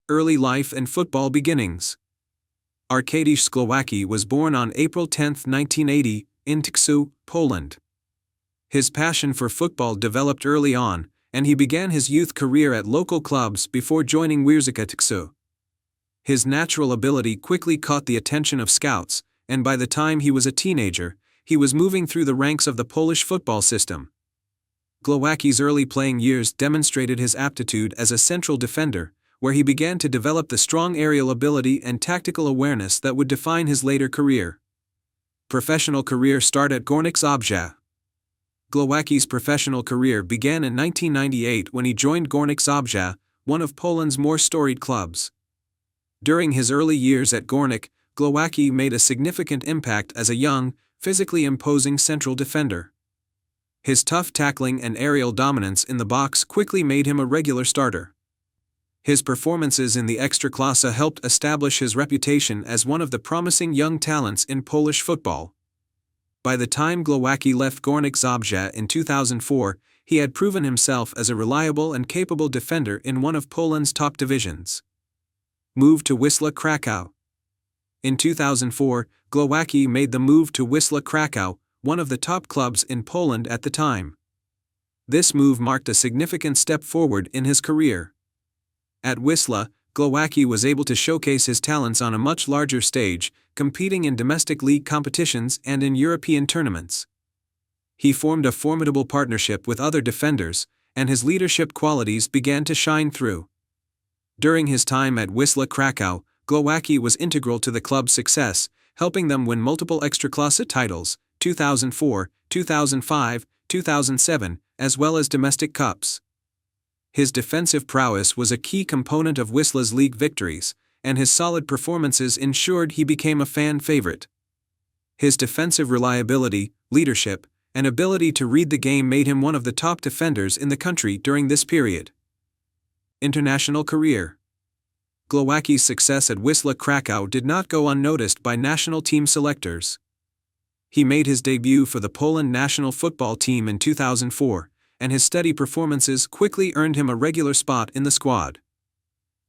early life and football beginnings. Arkadiusz Glowacki was born on April 10, 1980, in Tyczew, Poland. His passion for football developed early on, and he began his youth career at local clubs before joining Wierzcha Tyczew. His natural ability quickly caught the attention of scouts, and by the time he was a teenager, he was moving through the ranks of the Polish football system. Glowacki's early playing years demonstrated his aptitude as a central defender, where he began to develop the strong aerial ability and tactical awareness that would define his later career. Professional career start at Górnik Zabrze. Glowacki's professional career began in 1998 when he joined Górnik Zabrze, one of Poland's more storied clubs. During his early years at Górnik, Glowacki made a significant impact as a young, physically imposing central defender. His tough tackling and aerial dominance in the box quickly made him a regular starter. His performances in the Ekstraklasa helped establish his reputation as one of the promising young talents in Polish football. By the time Glowacki left Górnik Zabrze in 2004, he had proven himself as a reliable and capable defender in one of Poland's top divisions. Move to Wisła Kraków. In 2004, Glowacki made the move to Wisła Kraków, one of the top clubs in Poland at the time. This move marked a significant step forward in his career. At Wisła, Glowacki was able to showcase his talents on a much larger stage, competing in domestic league competitions and in European tournaments. He formed a formidable partnership with other defenders, and his leadership qualities began to shine through. During his time at Wisła Kraków, Glowacki was integral to the club's success, helping them win multiple Ekstraklasa titles, 2004, 2005, 2007, as well as domestic cups. His defensive prowess was a key component of Wisla's league victories, and his solid performances ensured he became a fan favorite. His defensive reliability, leadership, and ability to read the game made him one of the top defenders in the country during this period. International career. Glowacki's success at Wisła Kraków did not go unnoticed by national team selectors. He made his debut for the Poland national football team in 2004, and his steady performances quickly earned him a regular spot in the squad.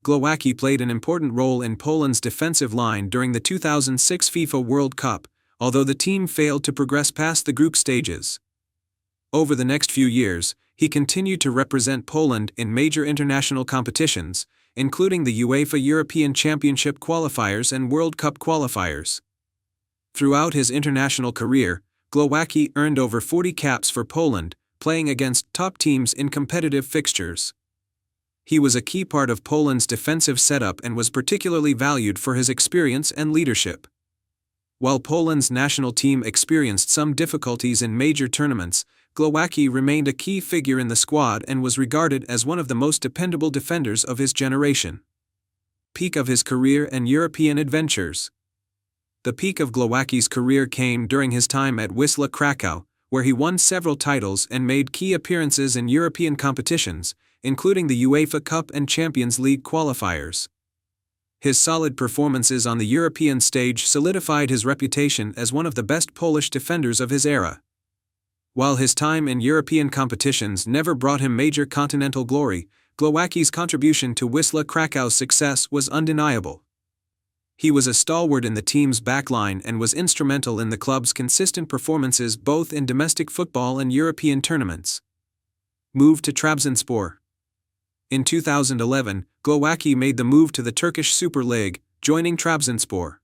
Glowacki played an important role in Poland's defensive line during the 2006 FIFA World Cup, although the team failed to progress past the group stages. Over the next few years, he continued to represent Poland in major international competitions, including the UEFA European Championship qualifiers and World Cup qualifiers. Throughout his international career, Glowacki earned over 40 caps for Poland, playing against top teams in competitive fixtures. He was a key part of Poland's defensive setup and was particularly valued for his experience and leadership. While Poland's national team experienced some difficulties in major tournaments, Glowacki remained a key figure in the squad and was regarded as one of the most dependable defenders of his generation. Peak of his career and European adventures. The peak of Glowacki's career came during his time at Wisła Kraków, where he won several titles and made key appearances in European competitions, including the UEFA Cup and Champions League qualifiers. His solid performances on the European stage solidified his reputation as one of the best Polish defenders of his era. While his time in European competitions never brought him major continental glory, Glowacki's contribution to Wisła Krakow's success was undeniable. He was a stalwart in the team's backline and was instrumental in the club's consistent performances both in domestic football and European tournaments. Move to Trabzonspor. In 2011, Glowacki made the move to the Turkish Super League, joining Trabzonspor.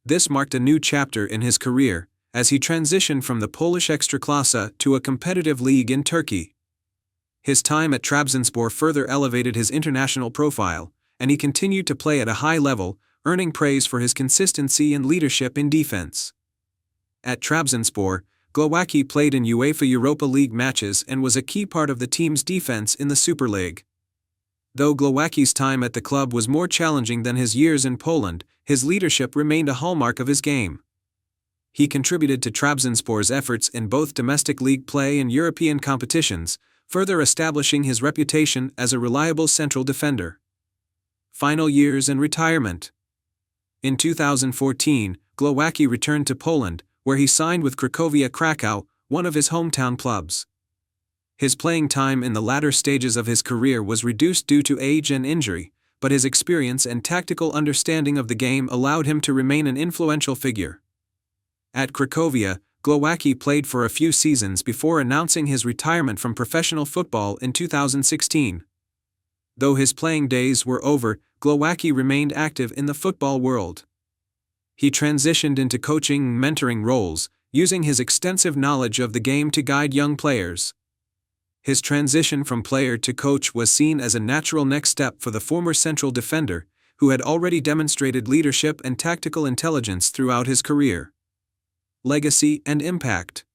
This marked a new chapter in his career, as he transitioned from the Polish Ekstraklasa to a competitive league in Turkey. His time at Trabzonspor further elevated his international profile, and he continued to play at a high level, earning praise for his consistency and leadership in defense. At Trabzonspor, Glowacki played in UEFA Europa League matches and was a key part of the team's defense in the Super League. Though Glowacki's time at the club was more challenging than his years in Poland, his leadership remained a hallmark of his game. He contributed to Trabzonspor's efforts in both domestic league play and European competitions, further establishing his reputation as a reliable central defender. Final years and retirement. In 2014, Glowacki returned to Poland, where he signed with Cracovia Kraków, one of his hometown clubs. His playing time in the latter stages of his career was reduced due to age and injury, but his experience and tactical understanding of the game allowed him to remain an influential figure. At Cracovia, Glowacki played for a few seasons before announcing his retirement from professional football in 2016. Though his playing days were over, Glowacki remained active in the football world. He transitioned into coaching and mentoring roles, using his extensive knowledge of the game to guide young players. His transition from player to coach was seen as a natural next step for the former central defender, who had already demonstrated leadership and tactical intelligence throughout his career. Legacy and impact.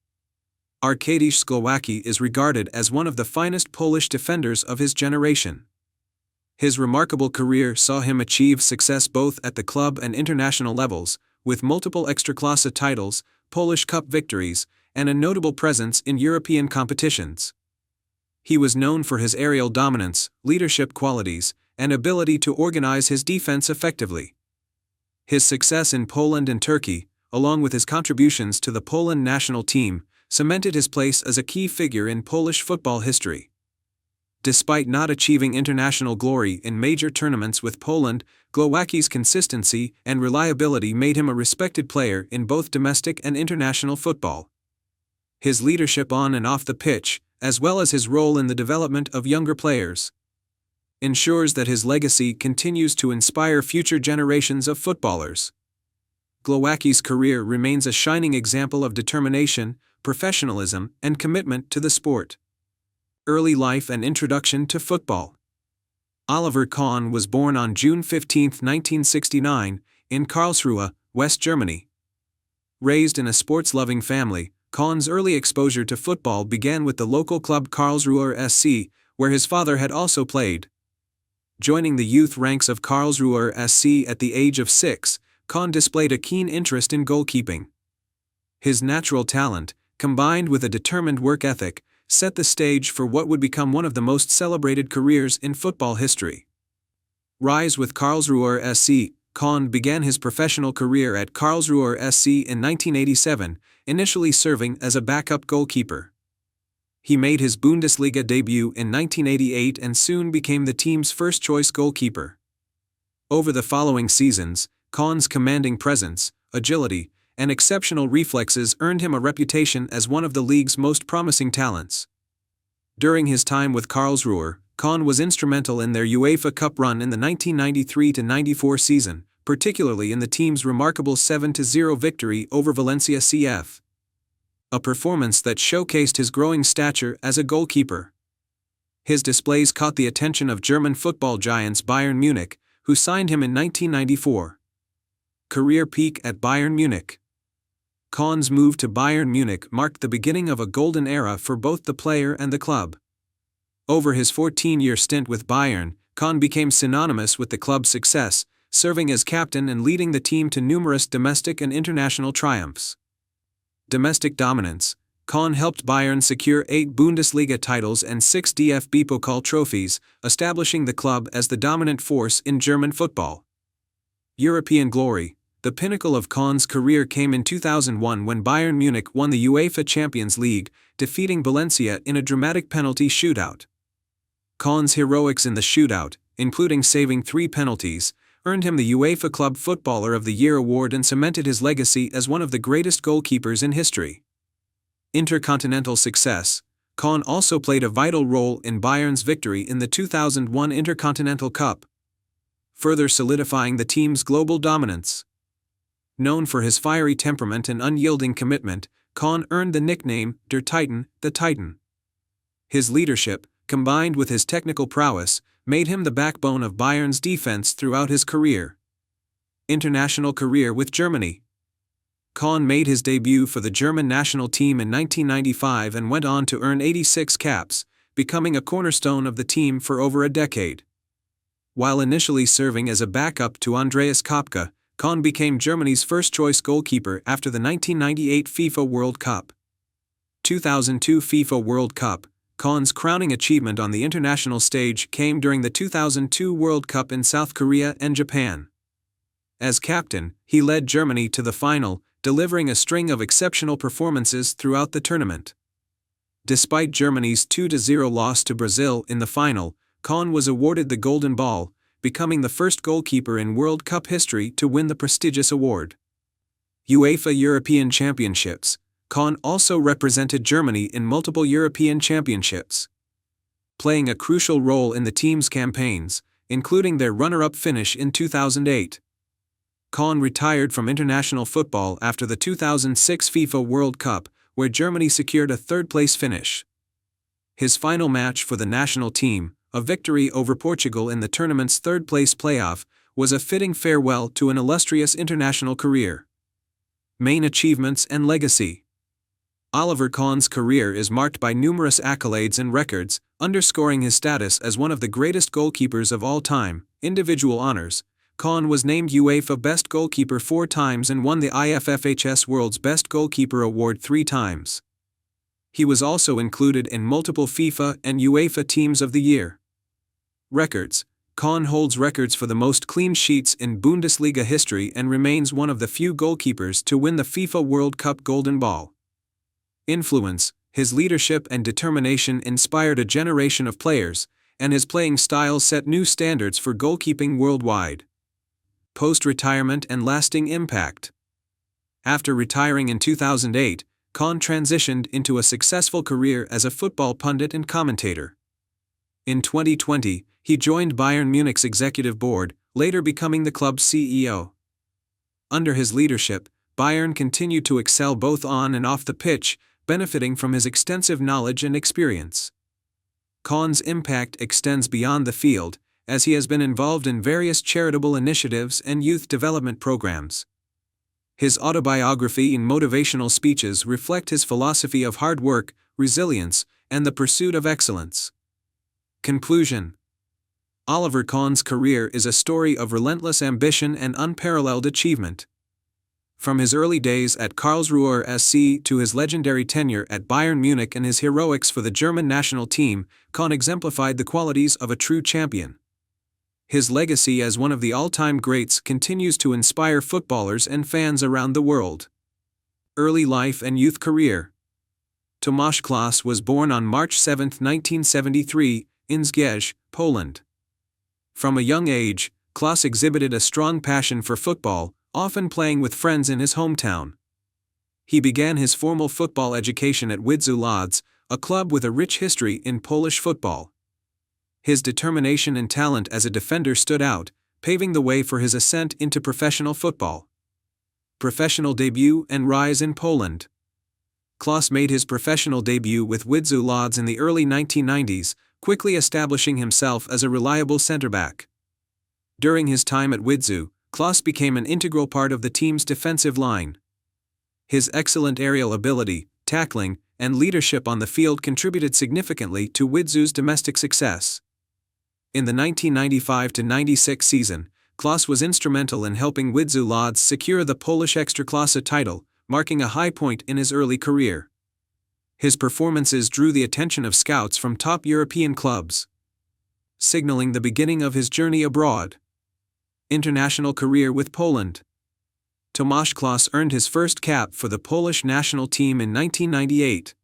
Arkadiusz Glowacki is regarded as one of the finest Polish defenders of his generation. His remarkable career saw him achieve success both at the club and international levels, with multiple Ekstraklasa titles, Polish Cup victories, and a notable presence in European competitions. He was known for his aerial dominance, leadership qualities, and ability to organize his defense effectively. His success in Poland and Turkey, along with his contributions to the Poland national team, cemented his place as a key figure in Polish football history. Despite not achieving international glory in major tournaments with Poland, Glowacki's consistency and reliability made him a respected player in both domestic and international football. His leadership on and off the pitch, as well as his role in the development of younger players, ensures that his legacy continues to inspire future generations of footballers. Glowacki's career remains a shining example of determination, professionalism, and commitment to the sport. Early life and introduction to football. Oliver Kahn was born on June 15, 1969, in Karlsruhe, West Germany. Raised in a sports-loving family, Kahn's early exposure to football began with the local club Karlsruher SC, where his father had also played. Joining the youth ranks of Karlsruher SC at the age of 6, Kahn displayed a keen interest in goalkeeping. His natural talent, combined with a determined work ethic, set the stage for what would become one of the most celebrated careers in football history. Rise with Karlsruher SC. Kahn began his professional career at Karlsruher SC in 1987, initially serving as a backup goalkeeper. He made his Bundesliga debut in 1988 and soon became the team's first-choice goalkeeper. Over the following seasons, Kahn's commanding presence, agility, and exceptional reflexes earned him a reputation as one of the league's most promising talents. During his time with Karlsruher, Kahn was instrumental in their UEFA Cup run in the 1993-94 season, particularly in the team's remarkable 7-0 victory over Valencia CF. A performance that showcased his growing stature as a goalkeeper. His displays caught the attention of German football giants Bayern Munich, who signed him in 1994. Career peak at Bayern Munich. Kahn's move to Bayern Munich marked the beginning of a golden era for both the player and the club. Over his 14-year stint with Bayern, Kahn became synonymous with the club's success, serving as captain and leading the team to numerous domestic and international triumphs. Domestic dominance. Kahn helped Bayern secure 8 Bundesliga titles and 6 DFB Pokal trophies, establishing the club as the dominant force in German football. European glory. The pinnacle of Kahn's career came in 2001 when Bayern Munich won the UEFA Champions League, defeating Valencia in a dramatic penalty shootout. Kahn's heroics in the shootout, including saving 3 penalties, earned him the UEFA Club Footballer of the Year award and cemented his legacy as one of the greatest goalkeepers in history. Intercontinental success. Kahn also played a vital role in Bayern's victory in the 2001 Intercontinental Cup, further solidifying the team's global dominance. Known for his fiery temperament and unyielding commitment, Kahn earned the nickname Der Titan, the Titan. His leadership, combined with his technical prowess, made him the backbone of Bayern's defense throughout his career. International career with Germany. Kahn made his debut for the German national team in 1995 and went on to earn 86 caps, becoming a cornerstone of the team for over a decade. While initially serving as a backup to Andreas Kopka, Kahn became Germany's first-choice goalkeeper after the 1998 FIFA World Cup. 2002 FIFA World Cup. Kahn's crowning achievement on the international stage came during the 2002 World Cup in South Korea and Japan. As captain, he led Germany to the final, delivering a string of exceptional performances throughout the tournament. Despite Germany's 2-0 loss to Brazil in the final, Kahn was awarded the Golden Ball, becoming the first goalkeeper in World Cup history to win the prestigious award. UEFA European Championships. Kahn also represented Germany in multiple European Championships, playing a crucial role in the team's campaigns, including their runner-up finish in 2008. Kahn retired from international football after the 2006 FIFA World Cup, where Germany secured a third-place finish. His final match for the national team, a victory over Portugal in the tournament's third-place playoff, was a fitting farewell to an illustrious international career. Main achievements and legacy. Oliver Kahn's career is marked by numerous accolades and records, underscoring his status as one of the greatest goalkeepers of all time. Individual honors. Kahn was named UEFA Best Goalkeeper 4 times and won the IFFHS World's Best Goalkeeper Award 3 times. He was also included in multiple FIFA and UEFA Teams of the Year. Records. Kahn holds records for the most clean sheets in Bundesliga history and remains one of the few goalkeepers to win the FIFA World Cup Golden Ball. Influence. His leadership and determination inspired a generation of players, and his playing style set new standards for goalkeeping worldwide. Post-retirement and lasting impact. After retiring in 2008, Kahn transitioned into a successful career as a football pundit and commentator. In 2020, he joined Bayern Munich's executive board, later becoming the club's CEO. Under his leadership, Bayern continued to excel both on and off the pitch, benefiting from his extensive knowledge and experience. Kahn's impact extends beyond the field, as he has been involved in various charitable initiatives and youth development programs. His autobiography and motivational speeches reflect his philosophy of hard work, resilience, and the pursuit of excellence. Conclusion. Oliver Kahn's career is a story of relentless ambition and unparalleled achievement. From his early days at Karlsruher SC to his legendary tenure at Bayern Munich and his heroics for the German national team, Kahn exemplified the qualities of a true champion. His legacy as one of the all-time greats continues to inspire footballers and fans around the world. Early life and youth career. Tomasz Klos was born on March 7, 1973, in Zgierz, Poland. From a young age, Klos exhibited a strong passion for football, often playing with friends in his hometown. He began his formal football education at Widzew Łódź, a club with a rich history in Polish football. His determination and talent as a defender stood out, paving the way for his ascent into professional football. Professional debut and rise in Poland. Klos made his professional debut with Widzew Łódź in the early 1990s, quickly establishing himself as a reliable centre-back. During his time at Widzew, Klos became an integral part of the team's defensive line. His excellent aerial ability, tackling, and leadership on the field contributed significantly to Widzew's domestic success. In the 1995-96 season, Klos was instrumental in helping Widzew Łódź secure the Polish Ekstraklasa title, marking a high point in his early career. His performances drew the attention of scouts from top European clubs, signaling the beginning of his journey abroad. International career with Poland. Tomasz Klos earned his first cap for the Polish national team in 1998.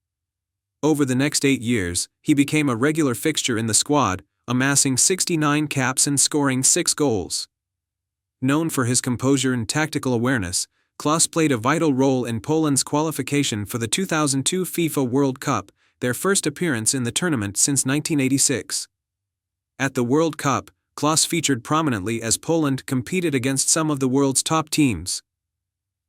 Over the next 8 years, he became a regular fixture in the squad, amassing 69 caps and scoring 6 goals. Known for his composure and tactical awareness, Klos played a vital role in Poland's qualification for the 2002 FIFA World Cup, their first appearance in the tournament since 1986. At the World Cup, Klos featured prominently as Poland competed against some of the world's top teams.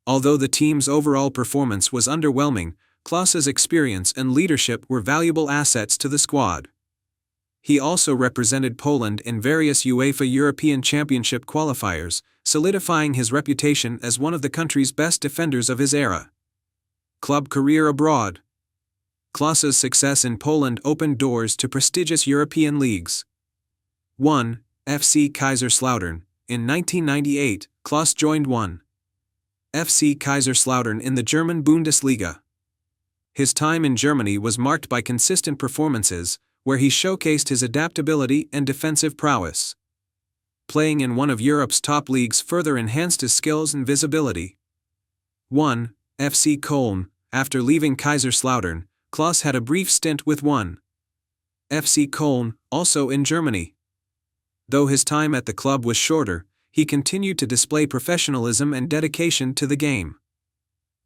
Although the team's overall performance was underwhelming, Klos's experience and leadership were valuable assets to the squad. He also represented Poland in various UEFA European Championship qualifiers, solidifying his reputation as one of the country's best defenders of his era. Club career abroad. Klos's success in Poland opened doors to prestigious European leagues. 1. FC Kaiserslautern. In 1998, Klos joined 1. FC Kaiserslautern in the German Bundesliga. His time in Germany was marked by consistent performances, where he showcased his adaptability and defensive prowess. Playing in one of Europe's top leagues further enhanced his skills and visibility. 1. FC Köln. After leaving Kaiserslautern, Klos had a brief stint with 1. FC Köln, also in Germany. Though his time at the club was shorter, he continued to display professionalism and dedication to the game.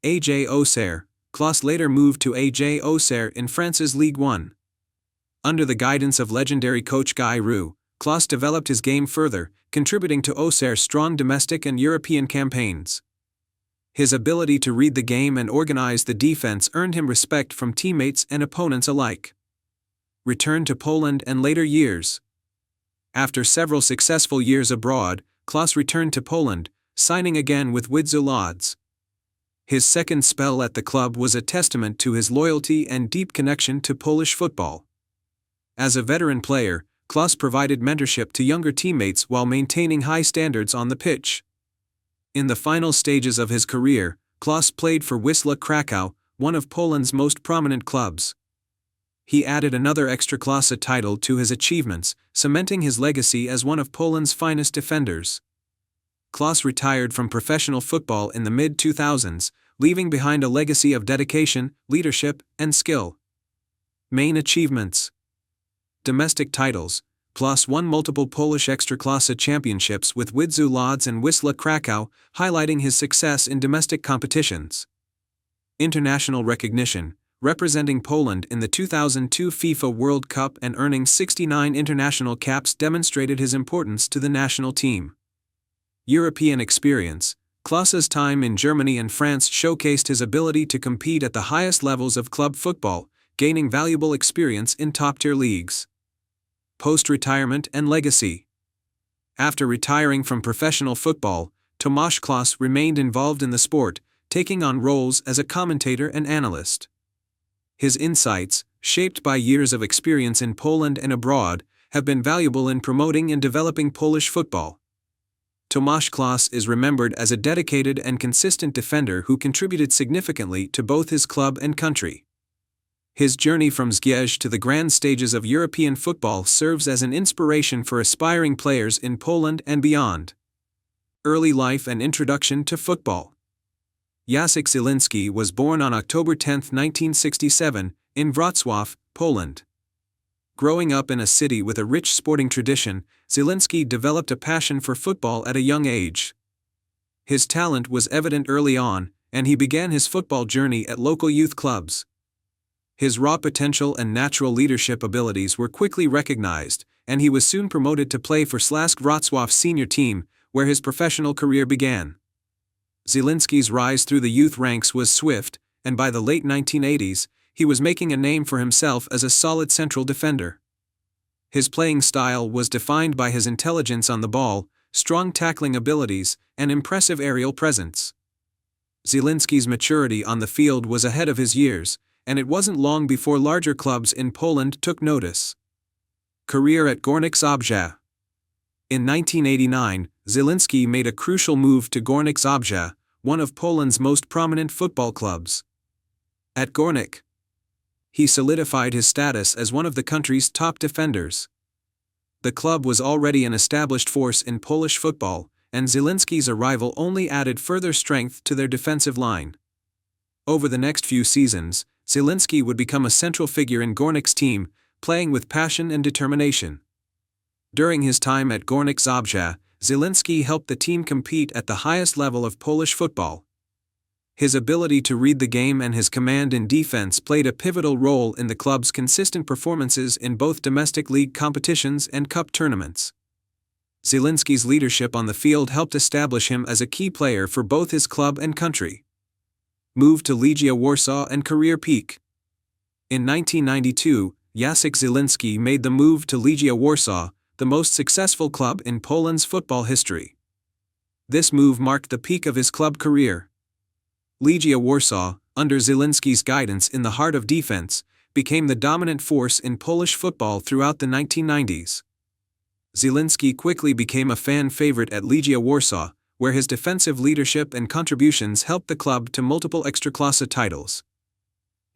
AJ Auxerre. Clauss later moved to AJ Auxerre in France's Ligue 1. Under the guidance of legendary coach Guy Roux, Clauss developed his game further, contributing to Auxerre's strong domestic and European campaigns. His ability to read the game and organize the defense earned him respect from teammates and opponents alike. Return to Poland and later years. After several successful years abroad, Clauss returned to Poland, signing again with Widzew Łódź. His second spell at the club was a testament to his loyalty and deep connection to Polish football. As a veteran player, Clauss provided mentorship to younger teammates while maintaining high standards on the pitch. In the final stages of his career, Clauss played for Wisła Kraków, one of Poland's most prominent clubs. He added another Ekstraklasa title to his achievements, cementing his legacy as one of Poland's finest defenders. Clauss retired from professional football in the mid-2000s, leaving behind a legacy of dedication, leadership, and skill. Main achievements. Domestic titles. Clauss won multiple Polish Ekstraklasa championships with Widzew Łódź and Wisła Kraków, highlighting his success in domestic competitions. International recognition. Representing Poland in the 2002 FIFA World Cup and earning 69 international caps demonstrated his importance to the national team. European experience. Clauss's time in Germany and France showcased his ability to compete at the highest levels of club football, gaining valuable experience in top-tier leagues. Post-retirement and legacy. After retiring from professional football, Tomasz Clauss remained involved in the sport, taking on roles as a commentator and analyst. His insights, shaped by years of experience in Poland and abroad, have been valuable in promoting and developing Polish football. Tomasz Clauss is remembered as a dedicated and consistent defender who contributed significantly to both his club and country. His journey from Zgierz to the grand stages of European football serves as an inspiration for aspiring players in Poland and beyond. Early life and introduction to football. Jacek Zieliński was born on October 10, 1967, in Wrocław, Poland. Growing up in a city with a rich sporting tradition, Zieliński developed a passion for football at a young age. His talent was evident early on, and he began his football journey at local youth clubs. His raw potential and natural leadership abilities were quickly recognized, and he was soon promoted to play for Śląsk Wrocław senior team, where his professional career began. Zieliński's rise through the youth ranks was swift, and by the late 1980s, he was making a name for himself as a solid central defender. His playing style was defined by his intelligence on the ball, strong tackling abilities, and impressive aerial presence. Zieliński's maturity on the field was ahead of his years, and it wasn't long before larger clubs in Poland took notice. Career at Górnik Zabrze. In 1989, Zieliński made a crucial move to Górnik Zabrze, one of Poland's most prominent football clubs. At Górnik, he solidified his status as one of the country's top defenders. The club was already an established force in Polish football, and Zieliński's arrival only added further strength to their defensive line. Over the next few seasons, Zieliński would become a central figure in Górnik's team, playing with passion and determination. During his time at Górnik Zabrze, Zieliński helped the team compete at the highest level of Polish football. His ability to read the game and his command in defense played a pivotal role in the club's consistent performances in both domestic league competitions and cup tournaments. Zieliński's leadership on the field helped establish him as a key player for both his club and country. Move to Legia Warsaw and career peak. In 1992, Jacek Zieliński made the move to Legia Warsaw, the most successful club in Poland's football history. This move marked the peak of his club career. Legia Warsaw, under Zieliński's guidance in the heart of defense, became the dominant force in Polish football throughout the 1990s. Zieliński quickly became a fan favorite at Legia Warsaw, where his defensive leadership and contributions helped the club to multiple Ekstraklasa titles.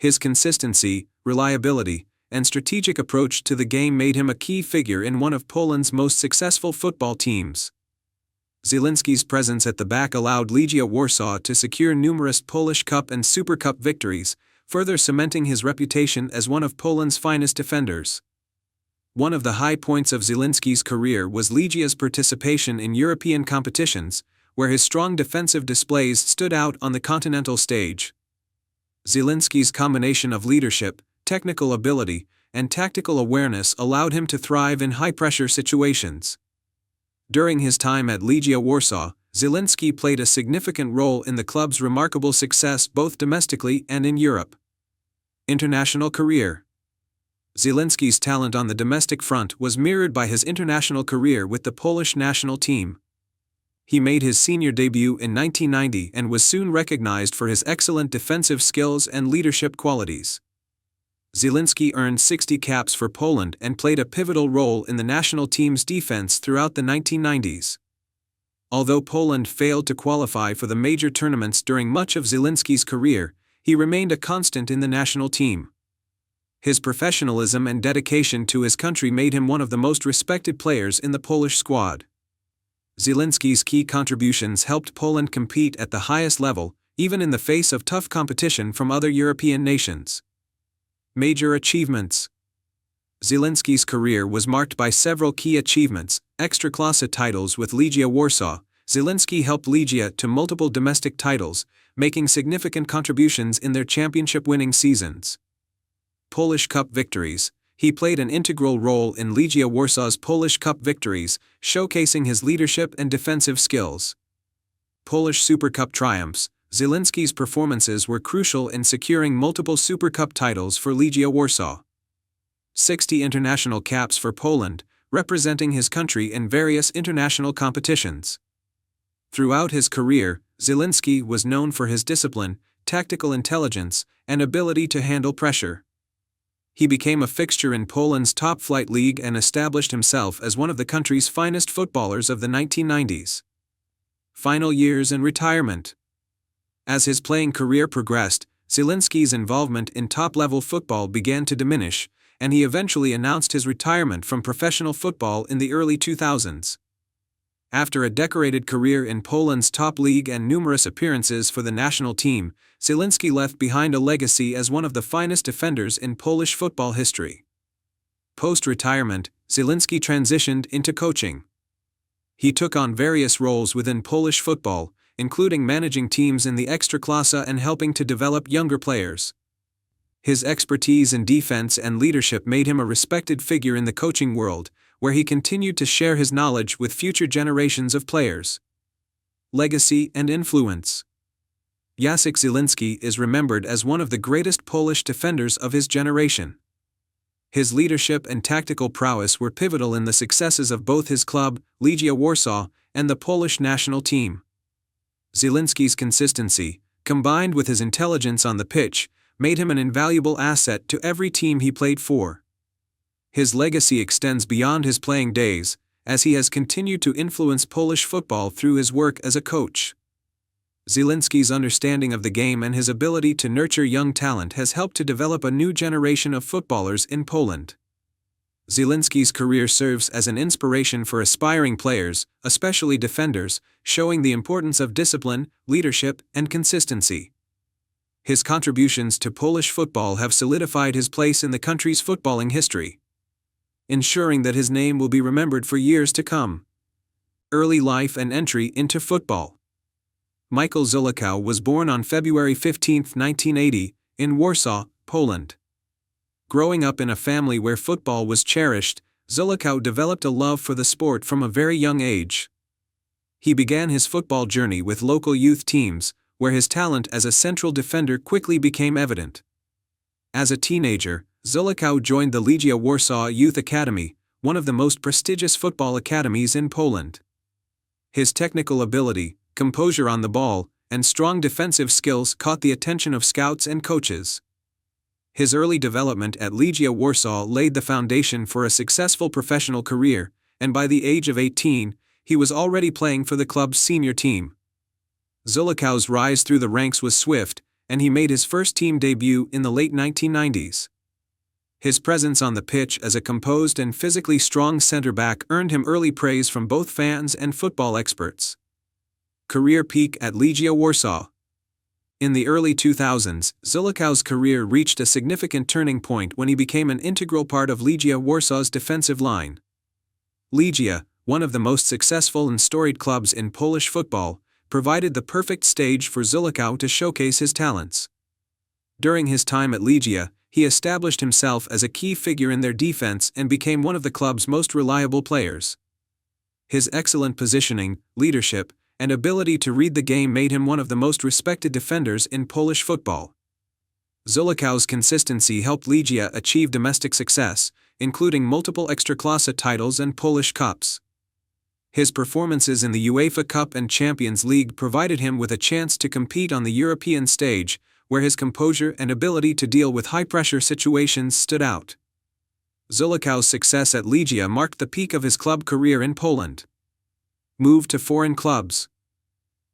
His consistency, reliability, and strategic approach to the game made him a key figure in one of Poland's most successful football teams. Zieliński's presence at the back allowed Legia Warsaw to secure numerous Polish Cup and Super Cup victories, further cementing his reputation as one of Poland's finest defenders. One of the high points of Zielinski's career was Legia's participation in European competitions, where his strong defensive displays stood out on the continental stage. Zielinski's combination of leadership, technical ability, and tactical awareness allowed him to thrive in high-pressure situations. During his time at Legia Warsaw, Zielinski played a significant role in the club's remarkable success both domestically and in Europe. International career. Zielinski's talent on the domestic front was mirrored by his international career with the Polish national team. He made his senior debut in 1990 and was soon recognized for his excellent defensive skills and leadership qualities. Zielinski earned 60 caps for Poland and played a pivotal role in the national team's defense throughout the 1990s. Although Poland failed to qualify for the major tournaments during much of Zielinski's career, he remained a constant in the national team. His professionalism and dedication to his country made him one of the most respected players in the Polish squad. Zielinski's key contributions helped Poland compete at the highest level, even in the face of tough competition from other European nations. Major achievements. Zielinski's career was marked by several key achievements. Ekstraklasa titles with Legia Warsaw. Zielinski helped Legia to multiple domestic titles, making significant contributions in their championship-winning seasons. Polish Cup victories. He played an integral role in Legia Warsaw's Polish Cup victories, showcasing his leadership and defensive skills. Polish Super Cup triumphs. Zielinski's performances were crucial in securing multiple Super Cup titles for Legia Warsaw. 60 international caps for Poland, representing his country in various international competitions. Throughout his career, Zielinski was known for his discipline, tactical intelligence, and ability to handle pressure. He became a fixture in Poland's top-flight league and established himself as one of the country's finest footballers of the 1990s. Final years and retirement. As his playing career progressed, Zielinski's involvement in top-level football began to diminish, and he eventually announced his retirement from professional football in the early 2000s. After a decorated career in Poland's top league and numerous appearances for the national team, Zielinski left behind a legacy as one of the finest defenders in Polish football history. Post-retirement, Zielinski transitioned into coaching. He took on various roles within Polish football, including managing teams in the Ekstraklasa and helping to develop younger players. His expertise in defense and leadership made him a respected figure in the coaching world, where he continued to share his knowledge with future generations of players. Legacy and influence. Jacek Zielinski is remembered as one of the greatest Polish defenders of his generation. His leadership and tactical prowess were pivotal in the successes of both his club, Legia Warsaw, and the Polish national team. Zielinski's consistency, combined with his intelligence on the pitch, made him an invaluable asset to every team he played for. His legacy extends beyond his playing days, as he has continued to influence Polish football through his work as a coach. Zielinski's understanding of the game and his ability to nurture young talent has helped to develop a new generation of footballers in Poland. Zielinski's career serves as an inspiration for aspiring players, especially defenders, showing the importance of discipline, leadership, and consistency. His contributions to Polish football have solidified his place in the country's footballing history, ensuring that his name will be remembered for years to come. Early life and entry into football. Michael Zolikow was born on February 15, 1980, in Warsaw, Poland. Growing up in a family where football was cherished, Zolikow developed a love for the sport from a very young age. He began his football journey with local youth teams, where his talent as a central defender quickly became evident. As a teenager, Zolikow joined the Legia Warsaw Youth Academy, one of the most prestigious football academies in Poland. His technical ability, composure on the ball, and strong defensive skills caught the attention of scouts and coaches. His early development at Legia Warsaw laid the foundation for a successful professional career, and by the age of 18, he was already playing for the club's senior team. Zolikow's rise through the ranks was swift, and he made his first team debut in the late 1990s. His presence on the pitch as a composed and physically strong center-back earned him early praise from both fans and football experts. Career peak at Legia Warsaw. In the early 2000s, Zillikau's career reached a significant turning point when he became an integral part of Legia Warsaw's defensive line. Legia, one of the most successful and storied clubs in Polish football, provided the perfect stage for Zillikau to showcase his talents. During his time at Legia, he established himself as a key figure in their defense and became one of the club's most reliable players. His excellent positioning, leadership, and ability to read the game made him one of the most respected defenders in Polish football. Zillikau's consistency helped Legia achieve domestic success, including multiple Ekstraklasa titles and Polish Cups. His performances in the UEFA Cup and Champions League provided him with a chance to compete on the European stage, where his composure and ability to deal with high-pressure situations stood out. Zillikau's success at Legia marked the peak of his club career in Poland. Move to foreign clubs.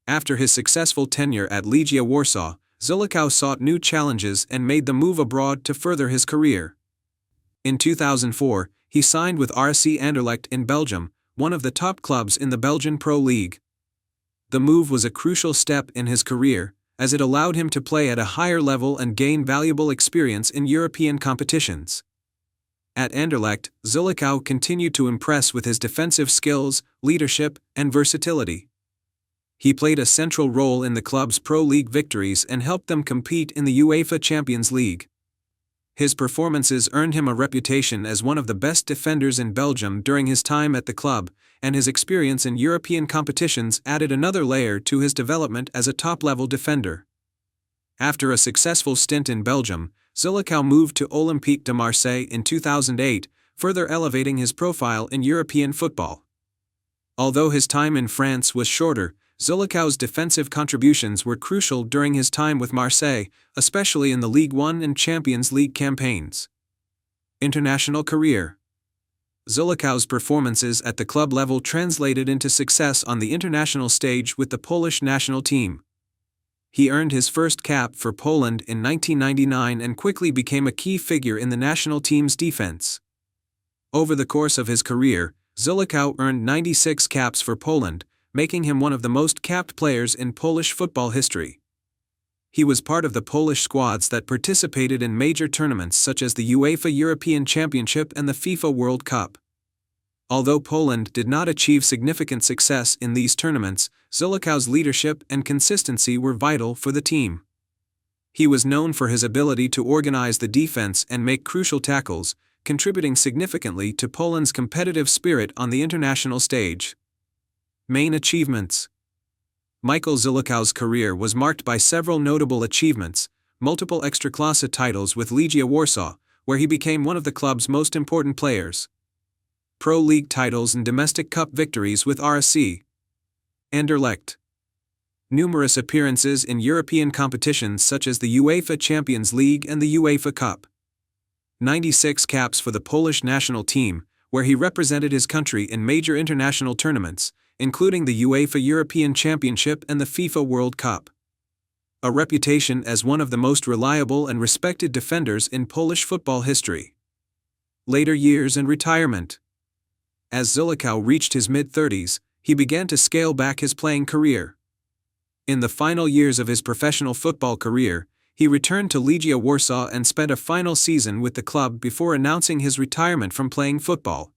After his successful tenure at Legia Warsaw, Zillikau sought new challenges and made the move abroad to further his career. In 2004, he signed with RC Anderlecht in Belgium, one of the top clubs in the Belgian Pro League. The move was a crucial step in his career, as it allowed him to play at a higher level and gain valuable experience in European competitions. At Anderlecht, Zillikau continued to impress with his defensive skills, leadership, and versatility. He played a central role in the club's Pro League victories and helped them compete in the UEFA Champions League. His performances earned him a reputation as one of the best defenders in Belgium during his time at the club, and his experience in European competitions added another layer to his development as a top-level defender. After a successful stint in Belgium, Zillikau moved to Olympique de Marseille in 2008, further elevating his profile in European football. Although his time in France was shorter, Zillikau's defensive contributions were crucial during his time with Marseille, especially in the Ligue 1 and Champions League campaigns. International career. Zillikau's performances at the club level translated into success on the international stage with the Polish national team. He earned his first cap for Poland in 1999 and quickly became a key figure in the national team's defense. Over the course of his career, Zillikau earned 96 caps for Poland, making him one of the most capped players in Polish football history. He was part of the Polish squads that participated in major tournaments such as the UEFA European Championship and the FIFA World Cup. Although Poland did not achieve significant success in these tournaments, Zillikau's leadership and consistency were vital for the team. He was known for his ability to organize the defense and make crucial tackles, contributing significantly to Poland's competitive spirit on the international stage. Main achievements. Michael Zillikau's career was marked by several notable achievements, multiple Ekstraklasa titles with Legia Warsaw, where he became one of the club's most important players. Pro League titles and domestic cup victories with RC Anderlecht. Numerous appearances in European competitions such as the UEFA Champions League and the UEFA Cup. 96 caps for the Polish national team, where he represented his country in major international tournaments, including the UEFA European Championship and the FIFA World Cup. A reputation as one of the most reliable and respected defenders in Polish football history. Later years and retirement. As Zillikau reached his mid-30s, he began to scale back his playing career. In the final years of his professional football career, he returned to Legia Warsaw and spent a final season with the club before announcing his retirement from playing football.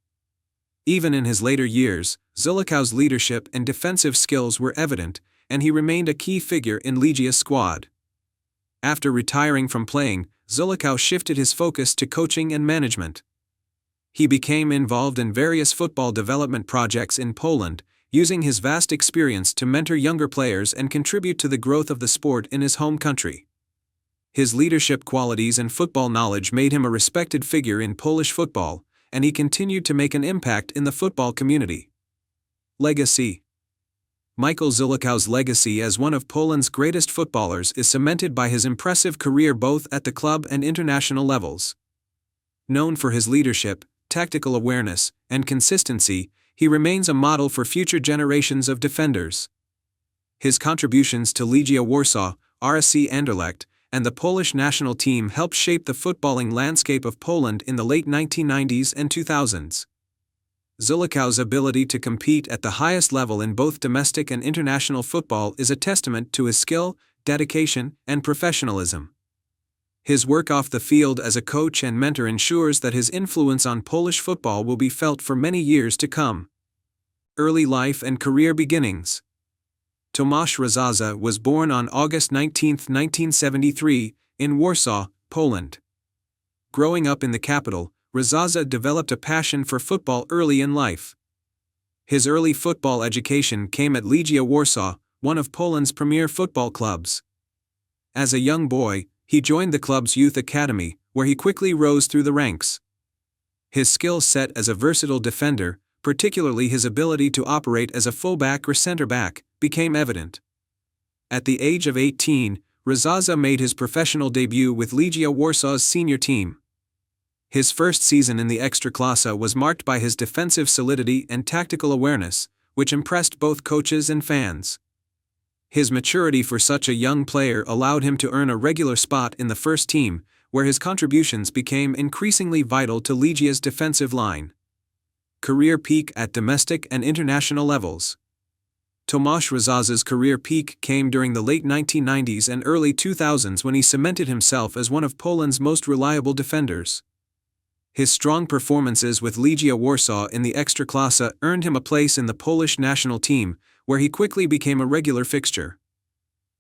Even in his later years, Zillikau's leadership and defensive skills were evident, and he remained a key figure in Legia's squad. After retiring from playing, Zillikau shifted his focus to coaching and management. He became involved in various football development projects in Poland, using his vast experience to mentor younger players and contribute to the growth of the sport in his home country. His leadership qualities and football knowledge made him a respected figure in Polish football, and he continued to make an impact in the football community. Legacy. Michael Zillikau's legacy as one of Poland's greatest footballers is cemented by his impressive career both at the club and international levels. Known for his leadership, tactical awareness, and consistency, he remains a model for future generations of defenders. His contributions to Legia Warsaw, RC Anderlecht, and the Polish national team helped shape the footballing landscape of Poland in the late 1990s and 2000s. Zillikau's ability to compete at the highest level in both domestic and international football is a testament to his skill, dedication, and professionalism. His work off the field as a coach and mentor ensures that his influence on Polish football will be felt for many years to come. Early life and career beginnings. Tomasz Razaza was born on August 19, 1973, in Warsaw, Poland. Growing up in the capital, Razaza developed a passion for football early in life. His early football education came at Legia Warsaw, one of Poland's premier football clubs. As a young boy, he joined the club's youth academy, where he quickly rose through the ranks. His skill set as a versatile defender, particularly his ability to operate as a fullback or center-back, became evident. At the age of 18, Razaza made his professional debut with Legia Warsaw's senior team. His first season in the Ekstraklasa was marked by his defensive solidity and tactical awareness, which impressed both coaches and fans. His maturity for such a young player allowed him to earn a regular spot in the first team, where his contributions became increasingly vital to Legia's defensive line. Career peak at domestic and international levels. Tomasz Razaza's career peak came during the late 1990s and early 2000s when he cemented himself as one of Poland's most reliable defenders. His strong performances with Legia Warsaw in the Ekstraklasa earned him a place in the Polish national team, where he quickly became a regular fixture.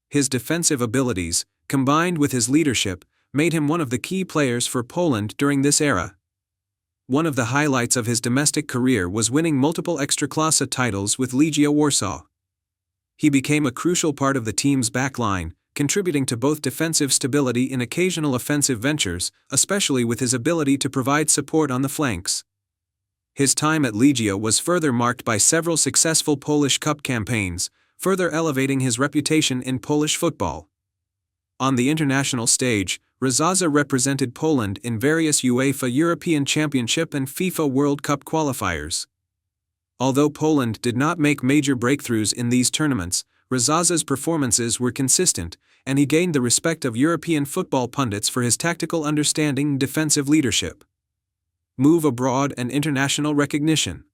His defensive abilities, combined with his leadership, made him one of the key players for Poland during this era. One of the highlights of his domestic career was winning multiple Ekstraklasa titles with Legia Warsaw. He became a crucial part of the team's backline, contributing to both defensive stability and occasional offensive ventures, especially with his ability to provide support on the flanks. His time at Legia was further marked by several successful Polish Cup campaigns, further elevating his reputation in Polish football. On the international stage, Razaza represented Poland in various UEFA European Championship and FIFA World Cup qualifiers. Although Poland did not make major breakthroughs in these tournaments, Razaza's performances were consistent, and he gained the respect of European football pundits for his tactical understanding and defensive leadership. Move abroad and international recognition.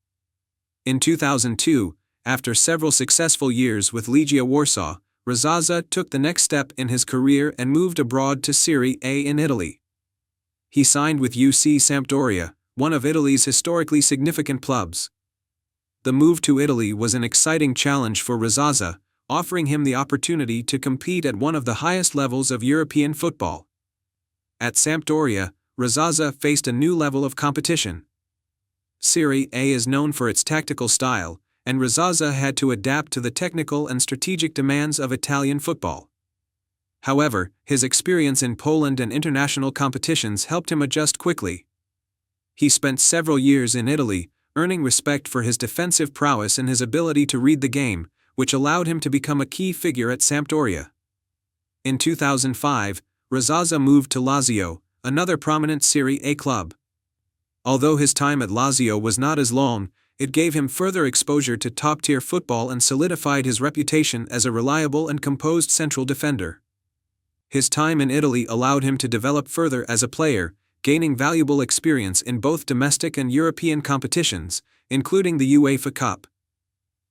In 2002, after several successful years with Legia Warsaw, Razaza took the next step in his career and moved abroad to Serie A in Italy. He signed with UC Sampdoria, one of Italy's historically significant clubs. The move to Italy was an exciting challenge for Razaza, offering him the opportunity to compete at one of the highest levels of European football. At Sampdoria, Razaza faced a new level of competition. Serie A is known for its tactical style, and Razaza had to adapt to the technical and strategic demands of Italian football. However, his experience in Poland and international competitions helped him adjust quickly. He spent several years in Italy, earning respect for his defensive prowess and his ability to read the game, which allowed him to become a key figure at Sampdoria. In 2005, Razaza moved to Lazio, another prominent Serie A club. Although his time at Lazio was not as long, it gave him further exposure to top-tier football and solidified his reputation as a reliable and composed central defender. His time in Italy allowed him to develop further as a player, gaining valuable experience in both domestic and European competitions, including the UEFA Cup.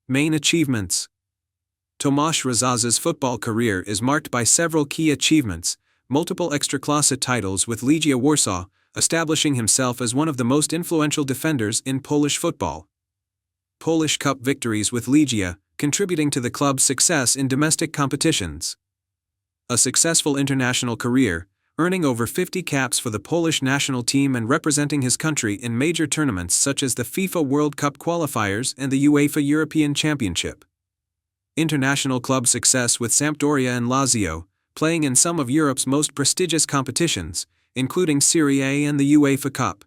Main achievements. Tomasz Razaza's football career is marked by several key achievements: multiple Ekstraklasa titles with Legia Warsaw, establishing himself as one of the most influential defenders in Polish football. Polish Cup victories with Legia, contributing to the club's success in domestic competitions. A successful international career, earning over 50 caps for the Polish national team and representing his country in major tournaments such as the FIFA World Cup qualifiers and the UEFA European Championship. International club success with Sampdoria and Lazio, playing in some of Europe's most prestigious competitions, including Serie A and the UEFA Cup.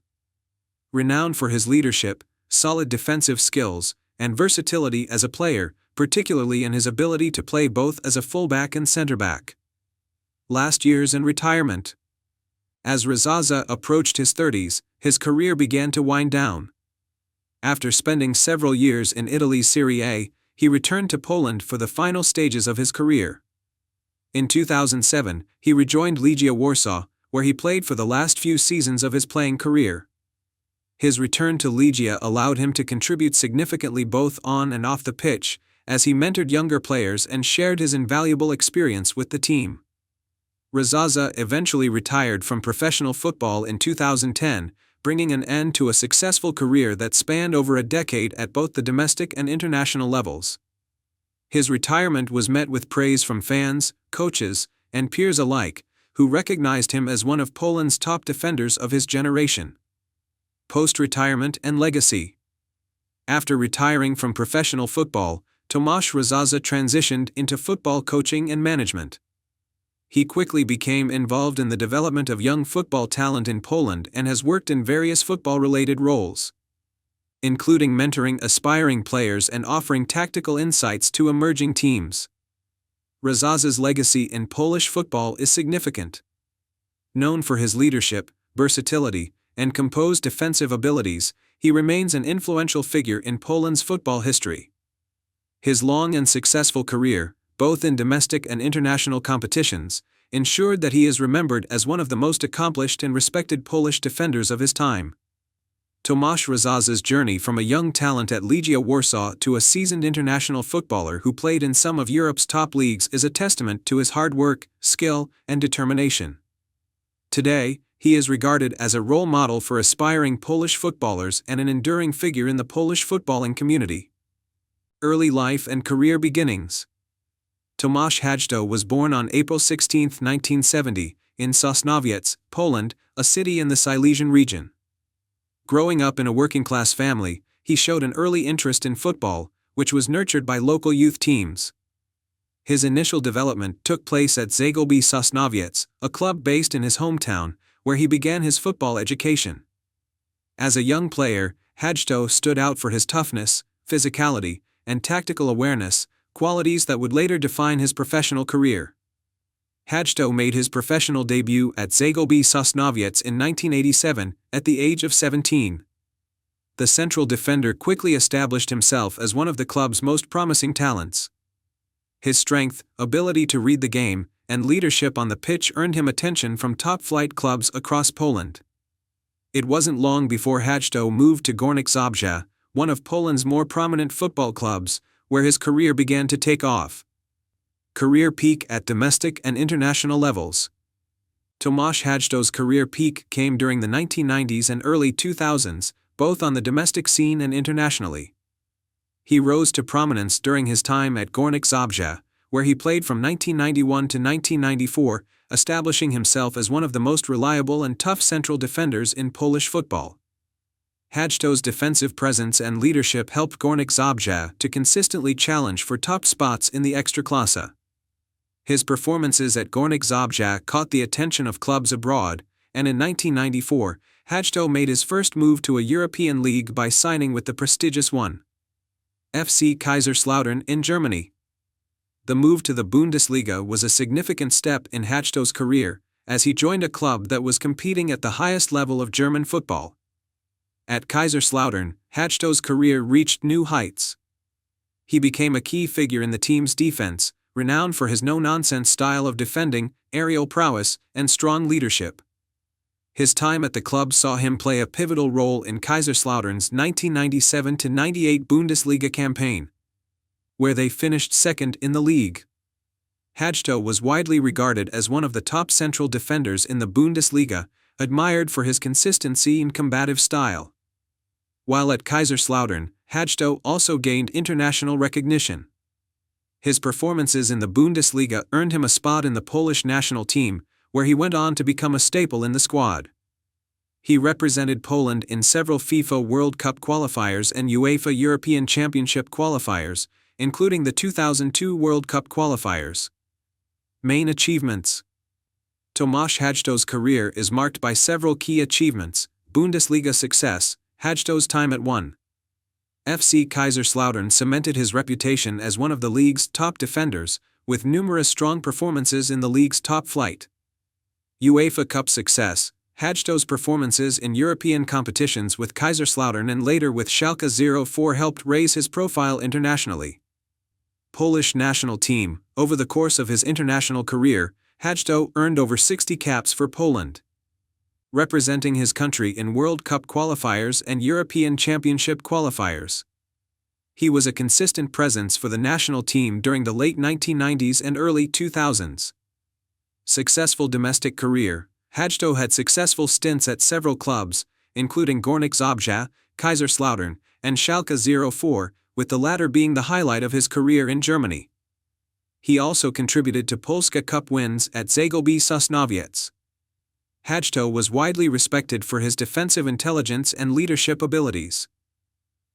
Renowned for his leadership, solid defensive skills, and versatility as a player, particularly in his ability to play both as a fullback and centre-back. Last years and retirement. As Razaza approached his 30s, his career began to wind down. After spending several years in Italy's Serie A, he returned to Poland for the final stages of his career. In 2007, he rejoined Legia Warsaw, where he played for the last few seasons of his playing career. His return to Legia allowed him to contribute significantly both on and off the pitch, as he mentored younger players and shared his invaluable experience with the team. Rashaza eventually retired from professional football in 2010, bringing an end to a successful career that spanned over a decade at both the domestic and international levels. His retirement was met with praise from fans, coaches, and peers alike, who recognized him as one of Poland's top defenders of his generation. Post-retirement and legacy. After retiring from professional football, Tomasz Rashaza transitioned into football coaching and management. He quickly became involved in the development of young football talent in Poland and has worked in various football-related roles, including mentoring aspiring players and offering tactical insights to emerging teams. Rashaza's legacy in Polish football is significant. Known for his leadership, versatility, and composed defensive abilities, he remains an influential figure in Poland's football history. His long and successful career, both in domestic and international competitions, ensured that he is remembered as one of the most accomplished and respected Polish defenders of his time. Tomasz Rashaza's journey from a young talent at Legia Warsaw to a seasoned international footballer who played in some of Europe's top leagues is a testament to his hard work, skill, and determination. Today, he is regarded as a role model for aspiring Polish footballers and an enduring figure in the Polish footballing community. Early life and career beginnings. Tomasz Hajto was born on April 16, 1970, in Sosnowiec, Poland, a city in the Silesian region. Growing up in a working-class family, he showed an early interest in football, which was nurtured by local youth teams. His initial development took place at Zagłębie Sosnowiec, a club based in his hometown, where he began his football education. As a young player, Hajto stood out for his toughness, physicality, and tactical awareness, qualities that would later define his professional career. Hajto made his professional debut at Zagłębie Sosnowiec in 1987, at the age of 17. The central defender quickly established himself as one of the club's most promising talents. His strength, ability to read the game, and leadership on the pitch earned him attention from top-flight clubs across Poland. It wasn't long before Hajto moved to Górnik Zabrze, one of Poland's more prominent football clubs, where his career began to take off. Career peak at domestic and international levels. Tomasz Hajto's career peak came during the 1990s and early 2000s, both on the domestic scene and internationally. He rose to prominence during his time at Górnik Zabrze, where he played from 1991 to 1994, establishing himself as one of the most reliable and tough central defenders in Polish football. Hajto's defensive presence and leadership helped Górnik Zabrze to consistently challenge for top spots in the Ekstraklasa. His performances at Górnik Zabrze caught the attention of clubs abroad, and in 1994, Hajto made his first move to a European league by signing with the prestigious FC Kaiserslautern in Germany. The move to the Bundesliga was a significant step in Hajto's career, as he joined a club that was competing at the highest level of German football. At Kaiserslautern, Hajto's career reached new heights. He became a key figure in the team's defense, renowned for his no-nonsense style of defending, aerial prowess, and strong leadership. His time at the club saw him play a pivotal role in Kaiserslautern's 1997-98 Bundesliga campaign, where they finished second in the league. Hajto was widely regarded as one of the top central defenders in the Bundesliga, admired for his consistency and combative style. While at Kaiserslautern, Hajto also gained international recognition. His performances in the Bundesliga earned him a spot in the Polish national team, where he went on to become a staple in the squad. He represented Poland in several FIFA World Cup qualifiers and UEFA European Championship qualifiers, including the 2002 World Cup qualifiers. Main achievements. Tomasz Hajto's career is marked by several key achievements: Bundesliga success. Hajto's time at FC Kaiserslautern cemented his reputation as one of the league's top defenders, with numerous strong performances in the league's top flight. UEFA Cup success. Hajto's performances in European competitions with Kaiserslautern and later with Schalke 04 helped raise his profile internationally. Polish national team. Over the course of his international career, Hajto earned over 60 caps for Poland, representing his country in World Cup qualifiers and European Championship qualifiers. He was a consistent presence for the national team during the late 1990s and early 2000s. Successful domestic career. Hadjo had successful stints at several clubs, including Gornik Zabrze, Kaiserslautern, and Schalke 04, with the latter being the highlight of his career in Germany. He also contributed to Polska Cup wins at Zagłębie Sosnowiec. Hadjo was widely respected for his defensive intelligence and leadership abilities.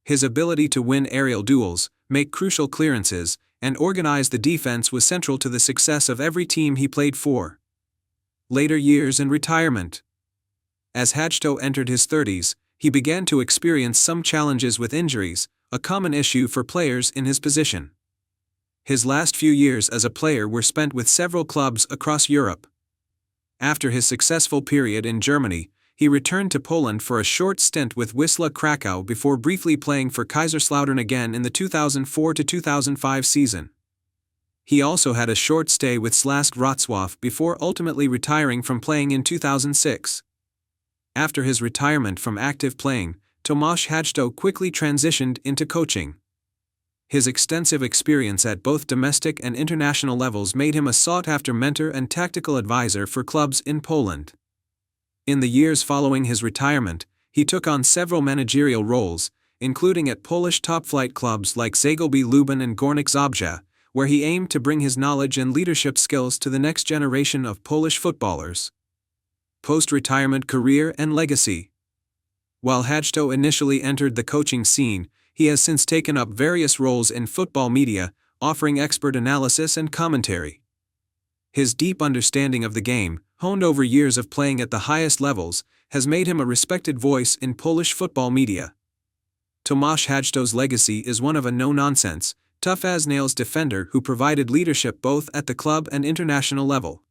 His ability to win aerial duels, make crucial clearances, and organize the defense was central to the success of every team he played for. Later years and retirement. As Hadjo entered his 30s, he began to experience some challenges with injuries, a common issue for players in his position. His last few years as a player were spent with several clubs across Europe. After his successful period in Germany, he returned to Poland for a short stint with Wisła Krakow before briefly playing for Kaiserslautern again in the 2004-2005 season. He also had a short stay with Śląsk Wrocław before ultimately retiring from playing in 2006. After his retirement from active playing, Tomasz Hadjo quickly transitioned into coaching. His extensive experience at both domestic and international levels made him a sought-after mentor and tactical advisor for clubs in Poland. In the years following his retirement, he took on several managerial roles, including at Polish top-flight clubs like Zagłębie Lubin and Gornik Zabrze, where he aimed to bring his knowledge and leadership skills to the next generation of Polish footballers. Post-retirement career and legacy. While Hadjo initially entered the coaching scene, he has since taken up various roles in football media, offering expert analysis and commentary. His deep understanding of the game, honed over years of playing at the highest levels, has made him a respected voice in Polish football media. Tomasz Hadjo's legacy is one of a no-nonsense, tough-as-nails defender who provided leadership both at the club and international level.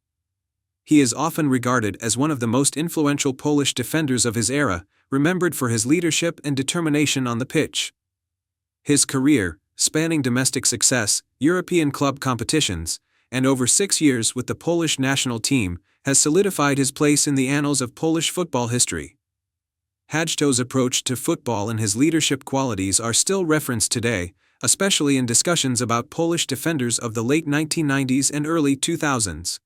He is often regarded as one of the most influential Polish defenders of his era, remembered for his leadership and determination on the pitch. His career, spanning domestic success, European club competitions, and over 6 years with the Polish national team, has solidified his place in the annals of Polish football history. Hadjo's approach to football and his leadership qualities are still referenced today, especially in discussions about Polish defenders of the late 1990s and early 2000s.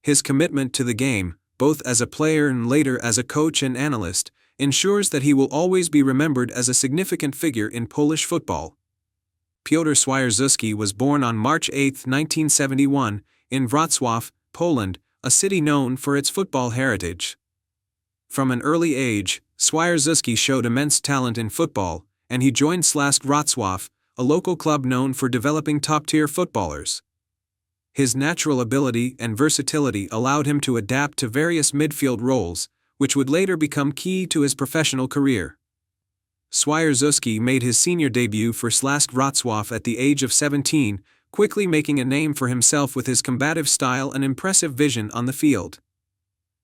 His commitment to the game, both as a player and later as a coach and analyst, ensures that he will always be remembered as a significant figure in Polish football. Piotr Swiarzewski was born on March 8, 1971, in Wrocław, Poland, a city known for its football heritage. From an early age, Swiarzewski showed immense talent in football, and he joined Śląsk Wrocław, a local club known for developing top-tier footballers. His natural ability and versatility allowed him to adapt to various midfield roles, which would later become key to his professional career. Swiarzewski made his senior debut for Śląsk Wrocław at the age of 17, quickly making a name for himself with his combative style and impressive vision on the field.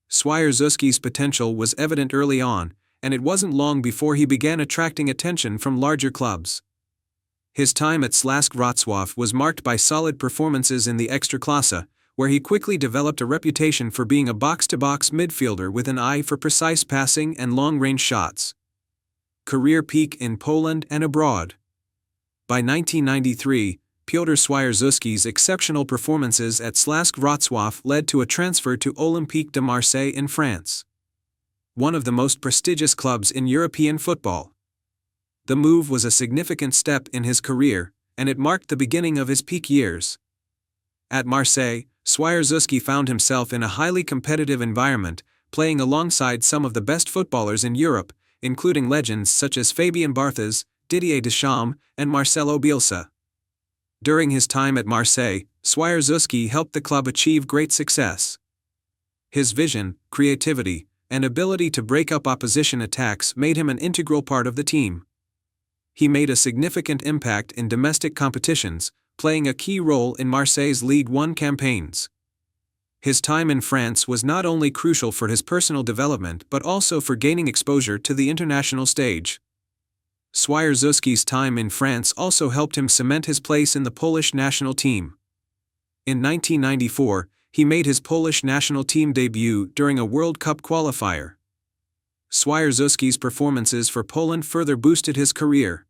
Swiarzewski's potential was evident early on, and it wasn't long before he began attracting attention from larger clubs. His time at Śląsk Wrocław was marked by solid performances in the Ekstraklasa, where he quickly developed a reputation for being a box-to-box midfielder with an eye for precise passing and long-range shots. Career peak in Poland and abroad. By 1993, Piotr Swiarzewski's exceptional performances at Śląsk Wrocław led to a transfer to Olympique de Marseille in France, one of the most prestigious clubs in European football. The move was a significant step in his career, and it marked the beginning of his peak years. At Marseille, Swiarzewski found himself in a highly competitive environment, playing alongside some of the best footballers in Europe, including legends such as Fabien Barthez, Didier Deschamps, and Marcelo Bielsa. During his time at Marseille, Swiarzewski helped the club achieve great success. His vision, creativity, and ability to break up opposition attacks made him an integral part of the team. He made a significant impact in domestic competitions, playing a key role in Marseille's Ligue 1 campaigns. His time in France was not only crucial for his personal development but also for gaining exposure to the international stage. Swiarzewski's time in France also helped him cement his place in the Polish national team. In 1994, he made his Polish national team debut during a World Cup qualifier. Swiarzewski's performances for Poland further boosted his career.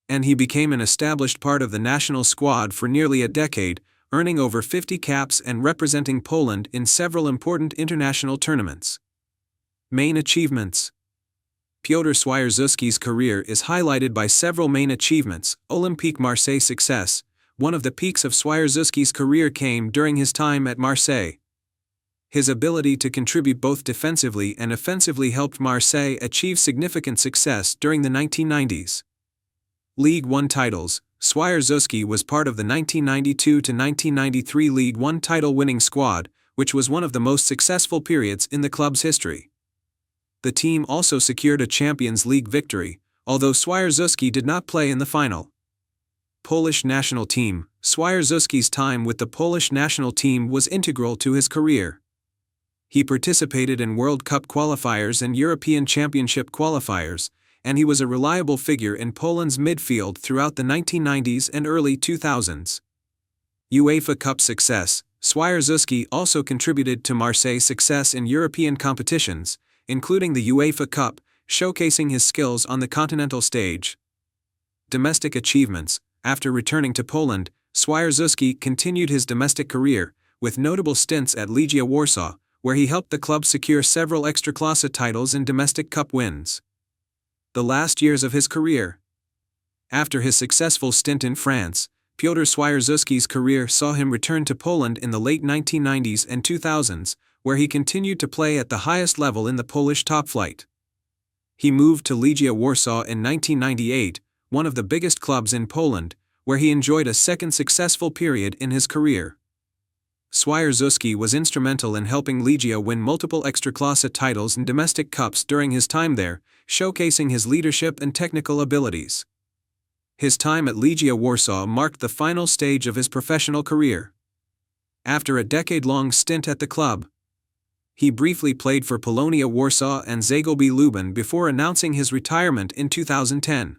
and he became an established part of the national squad for nearly a decade, earning over 50 caps and representing Poland in several important international tournaments. Main achievements. Piotr Swiarzewski's career is highlighted by several main achievements. Olympique Marseille success. One of the peaks of Swiarzewski's career came during his time at Marseille. His ability to contribute both defensively and offensively helped Marseille achieve significant success during the 1990s. League One titles. Swiarzewski was part of the 1992-1993 League One title-winning squad, which was one of the most successful periods in the club's history. The team also secured a Champions League victory, although Swiarzewski did not play in the final. Polish national team. Swiarzewski's time with the Polish national team was integral to his career. He participated in World Cup qualifiers and European Championship qualifiers, and he was a reliable figure in Poland's midfield throughout the 1990s and early 2000s. UEFA Cup success. Swiarzewski also contributed to Marseille's success in European competitions, including the UEFA Cup, showcasing his skills on the continental stage. Domestic achievements. After returning to Poland, Swiarzewski continued his domestic career, with notable stints at Legia Warsaw, where he helped the club secure several Ekstraklasa titles and domestic cup wins. The last years of his career. After his successful stint in France, Piotr Swiarzewski's career saw him return to Poland in the late 1990s and 2000s, where he continued to play at the highest level in the Polish top flight. He moved to Legia Warsaw in 1998, one of the biggest clubs in Poland, where he enjoyed a second successful period in his career. Swiarzewski was instrumental in helping Legia win multiple Ekstraklasa titles and domestic cups during his time there, showcasing his leadership and technical abilities. His time at Legia Warsaw marked the final stage of his professional career. After a decade-long stint at the club, he briefly played for Polonia Warsaw and Zagłębie Lubin before announcing his retirement in 2010.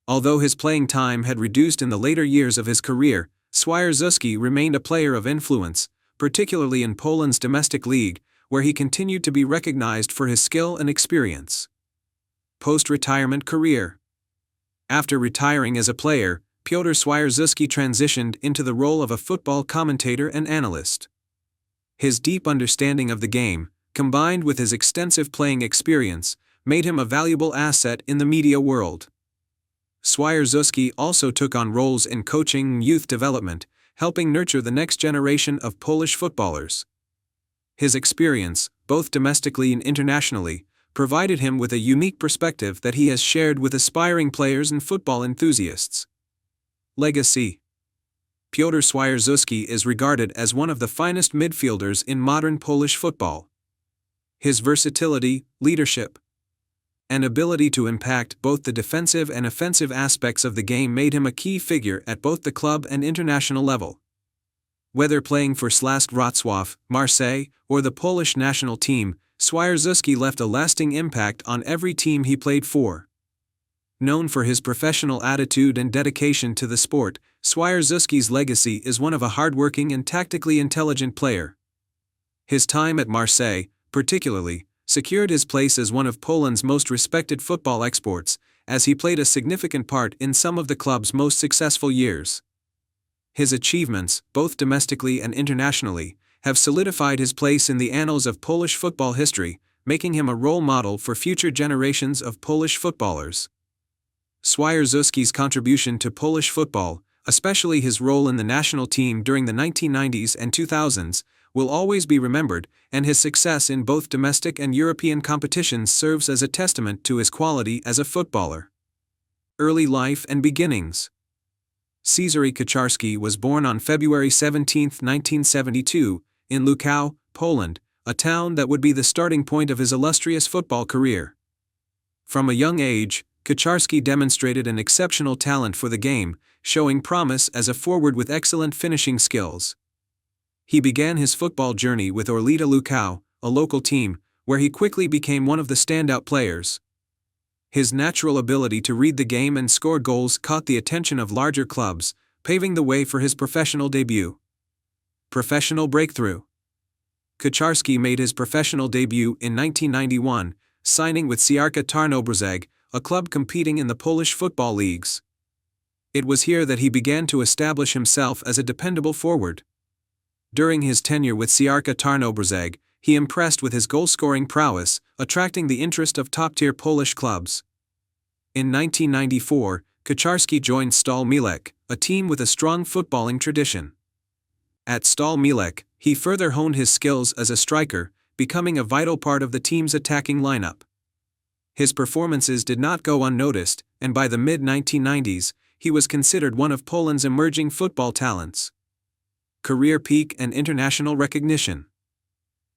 Although his playing time had reduced in the later years of his career, Swiarzewski remained a player of influence, particularly in Poland's domestic league, where he continued to be recognized for his skill and experience. Post-retirement career. After retiring as a player, Piotr Swiarzewski transitioned into the role of a football commentator and analyst. His deep understanding of the game, combined with his extensive playing experience, made him a valuable asset in the media world. Swiarzewski also took on roles in coaching and youth development, helping nurture the next generation of Polish footballers. His experience, both domestically and internationally, provided him with a unique perspective that he has shared with aspiring players and football enthusiasts. Legacy. Piotr Swiarzewski is regarded as one of the finest midfielders in modern Polish football. His versatility, leadership, and ability to impact both the defensive and offensive aspects of the game made him a key figure at both the club and international level. Whether playing for Śląsk Wrocław, Marseille, or the Polish national team, Swiarzewski left a lasting impact on every team he played for. Known for his professional attitude and dedication to the sport, Swiarzewski's legacy is one of a hardworking and tactically intelligent player. His time at Marseille, particularly, secured his place as one of Poland's most respected football exports, as he played a significant part in some of the club's most successful years. His achievements, both domestically and internationally, have solidified his place in the annals of Polish football history, making him a role model for future generations of Polish footballers. Swiarzewski's contribution to Polish football, especially his role in the national team during the 1990s and 2000s, will always be remembered, and his success in both domestic and European competitions serves as a testament to his quality as a footballer. Early life and beginnings. Cezary Kucharski was born on February 17, 1972, in Lukał, Poland, a town that would be the starting point of his illustrious football career. From a young age, Kucharski demonstrated an exceptional talent for the game, showing promise as a forward with excellent finishing skills. He began his football journey with Orlita Lukał, a local team, where he quickly became one of the standout players. His natural ability to read the game and score goals caught the attention of larger clubs, paving the way for his professional debut. Professional breakthrough. Kucharski made his professional debut in 1991, signing with Siarka Tarnobrzeg, a club competing in the Polish football leagues. It was here that he began to establish himself as a dependable forward. During his tenure with Siarka Tarnobrzeg, he impressed with his goal-scoring prowess, attracting the interest of top-tier Polish clubs. In 1994, Kaczarski joined Stal Mielec, a team with a strong footballing tradition. At Stal Mielec, he further honed his skills as a striker, becoming a vital part of the team's attacking lineup. His performances did not go unnoticed, and by the mid-1990s, he was considered one of Poland's emerging football talents. Career peak and international recognition.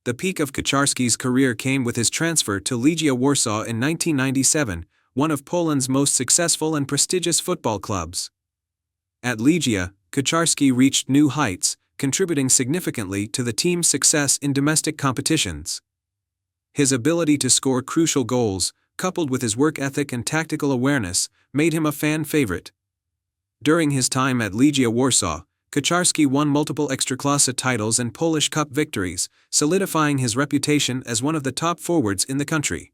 The peak of Kaczarski's career came with his transfer to Legia Warsaw in 1997, one of Poland's most successful and prestigious football clubs. At Legia, Kaczarski reached new heights, contributing significantly to the team's success in domestic competitions. His ability to score crucial goals, coupled with his work ethic and tactical awareness, made him a fan favorite. During his time at Legia Warsaw, Kaczarski won multiple Ekstraklasa titles and Polish Cup victories, solidifying his reputation as one of the top forwards in the country.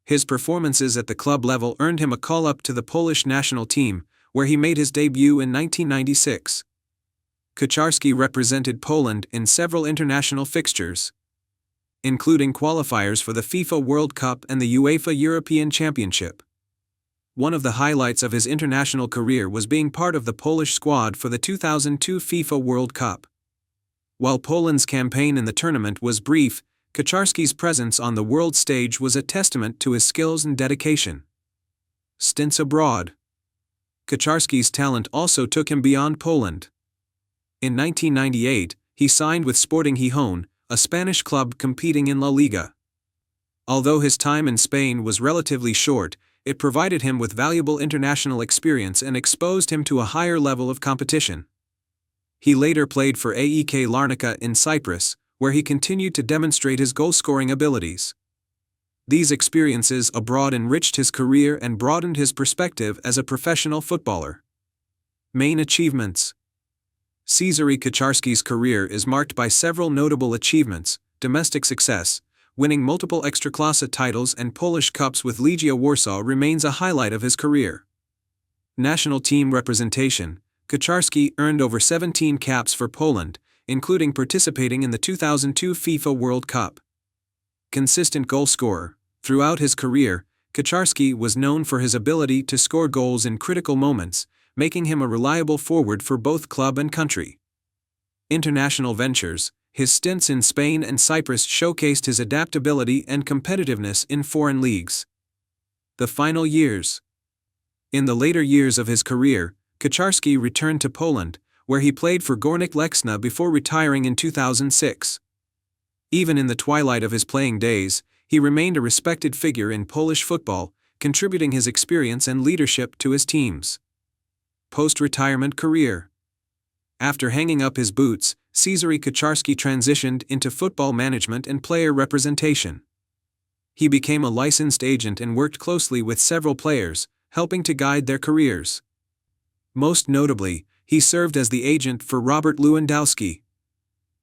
His performances at the club level earned him a call-up to the Polish national team, where he made his debut in 1996. Kaczarski represented Poland in several international fixtures, including qualifiers for the FIFA World Cup and the UEFA European Championship. One of the highlights of his international career was being part of the Polish squad for the 2002 FIFA World Cup. While Poland's campaign in the tournament was brief, Kaczarski's presence on the world stage was a testament to his skills and dedication. Stints abroad. Kaczarski's talent also took him beyond Poland. In 1998, he signed with Sporting Gijón, a Spanish club competing in La Liga. Although his time in Spain was relatively short, it provided him with valuable international experience and exposed him to a higher level of competition. He later played for AEK Larnaca in Cyprus, where he continued to demonstrate his goal-scoring abilities. These experiences abroad enriched his career and broadened his perspective as a professional footballer. Main achievements. Cezary Kaczarski's career is marked by several notable achievements: domestic success, winning multiple Ekstraklasa titles and Polish Cups with Legia Warsaw remains a highlight of his career. National team representation. Kaczarski earned over 17 caps for Poland, including participating in the 2002 FIFA World Cup. Consistent goal scorer. Throughout his career, Kaczarski was known for his ability to score goals in critical moments, making him a reliable forward for both club and country. International ventures. His stints in Spain and Cyprus showcased his adaptability and competitiveness in foreign leagues. The final years. In the later years of his career, Kaczarski returned to Poland, where he played for Górnik Lechna before retiring in 2006. Even in the twilight of his playing days, he remained a respected figure in Polish football, contributing his experience and leadership to his teams. Post-retirement career. After hanging up his boots, Cezary Kaczarski transitioned into football management and player representation. He became a licensed agent and worked closely with several players, helping to guide their careers. Most notably, he served as the agent for Robert Lewandowski,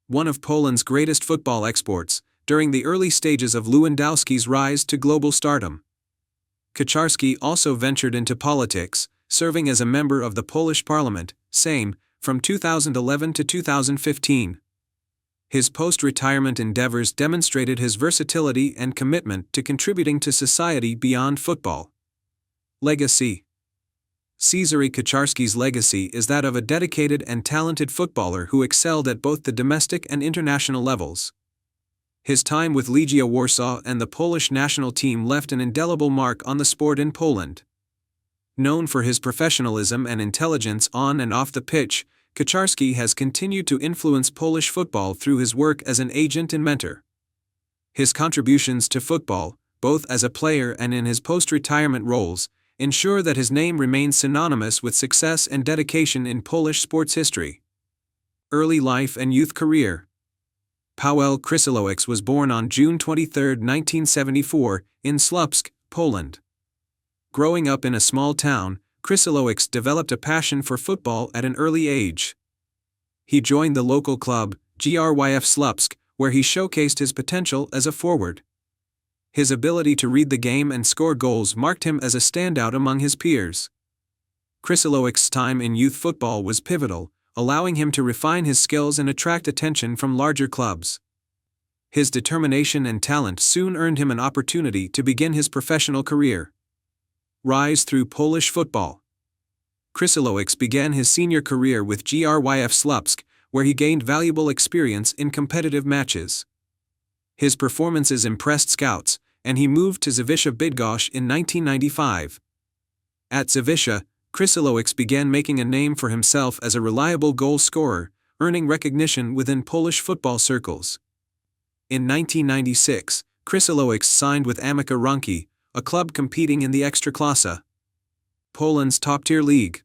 one of Poland's greatest football exports, during the early stages of Lewandowski's rise to global stardom. Kaczarski also ventured into politics, serving as a member of the Polish Parliament, Sejm, from 2011 to 2015. His post-retirement endeavors demonstrated his versatility and commitment to contributing to society beyond football. Legacy. Cezary Kaczarski's legacy is that of a dedicated and talented footballer who excelled at both the domestic and international levels. His time with Legia Warsaw and the Polish national team left an indelible mark on the sport in Poland. Known for his professionalism and intelligence on and off the pitch, Kaczarski has continued to influence Polish football through his work as an agent and mentor. His contributions to football, both as a player and in his post-retirement roles, ensure that his name remains synonymous with success and dedication in Polish sports history. Early life and youth career. Paweł Krzyżołek was born on June 23, 1974, in Słupsk, Poland. Growing up in a small town, Krzyżołek developed a passion for football at an early age. He joined the local club, GRYF Słupsk, where he showcased his potential as a forward. His ability to read the game and score goals marked him as a standout among his peers. Krzyżowicz's time in youth football was pivotal, allowing him to refine his skills and attract attention from larger clubs. His determination and talent soon earned him an opportunity to begin his professional career. Rise through Polish football. Krzyżowicz began his senior career with GRYF Słupsk, where he gained valuable experience in competitive matches. His performances impressed scouts, and he moved to Zawisza Bydgoszcz in 1995. At Zawisza, Krzyżowicz began making a name for himself as a reliable goal scorer, earning recognition within Polish football circles. In 1996, Krzyżowicz signed with Amica Wronki, a club competing in the Ekstraklasa, Poland's top-tier league.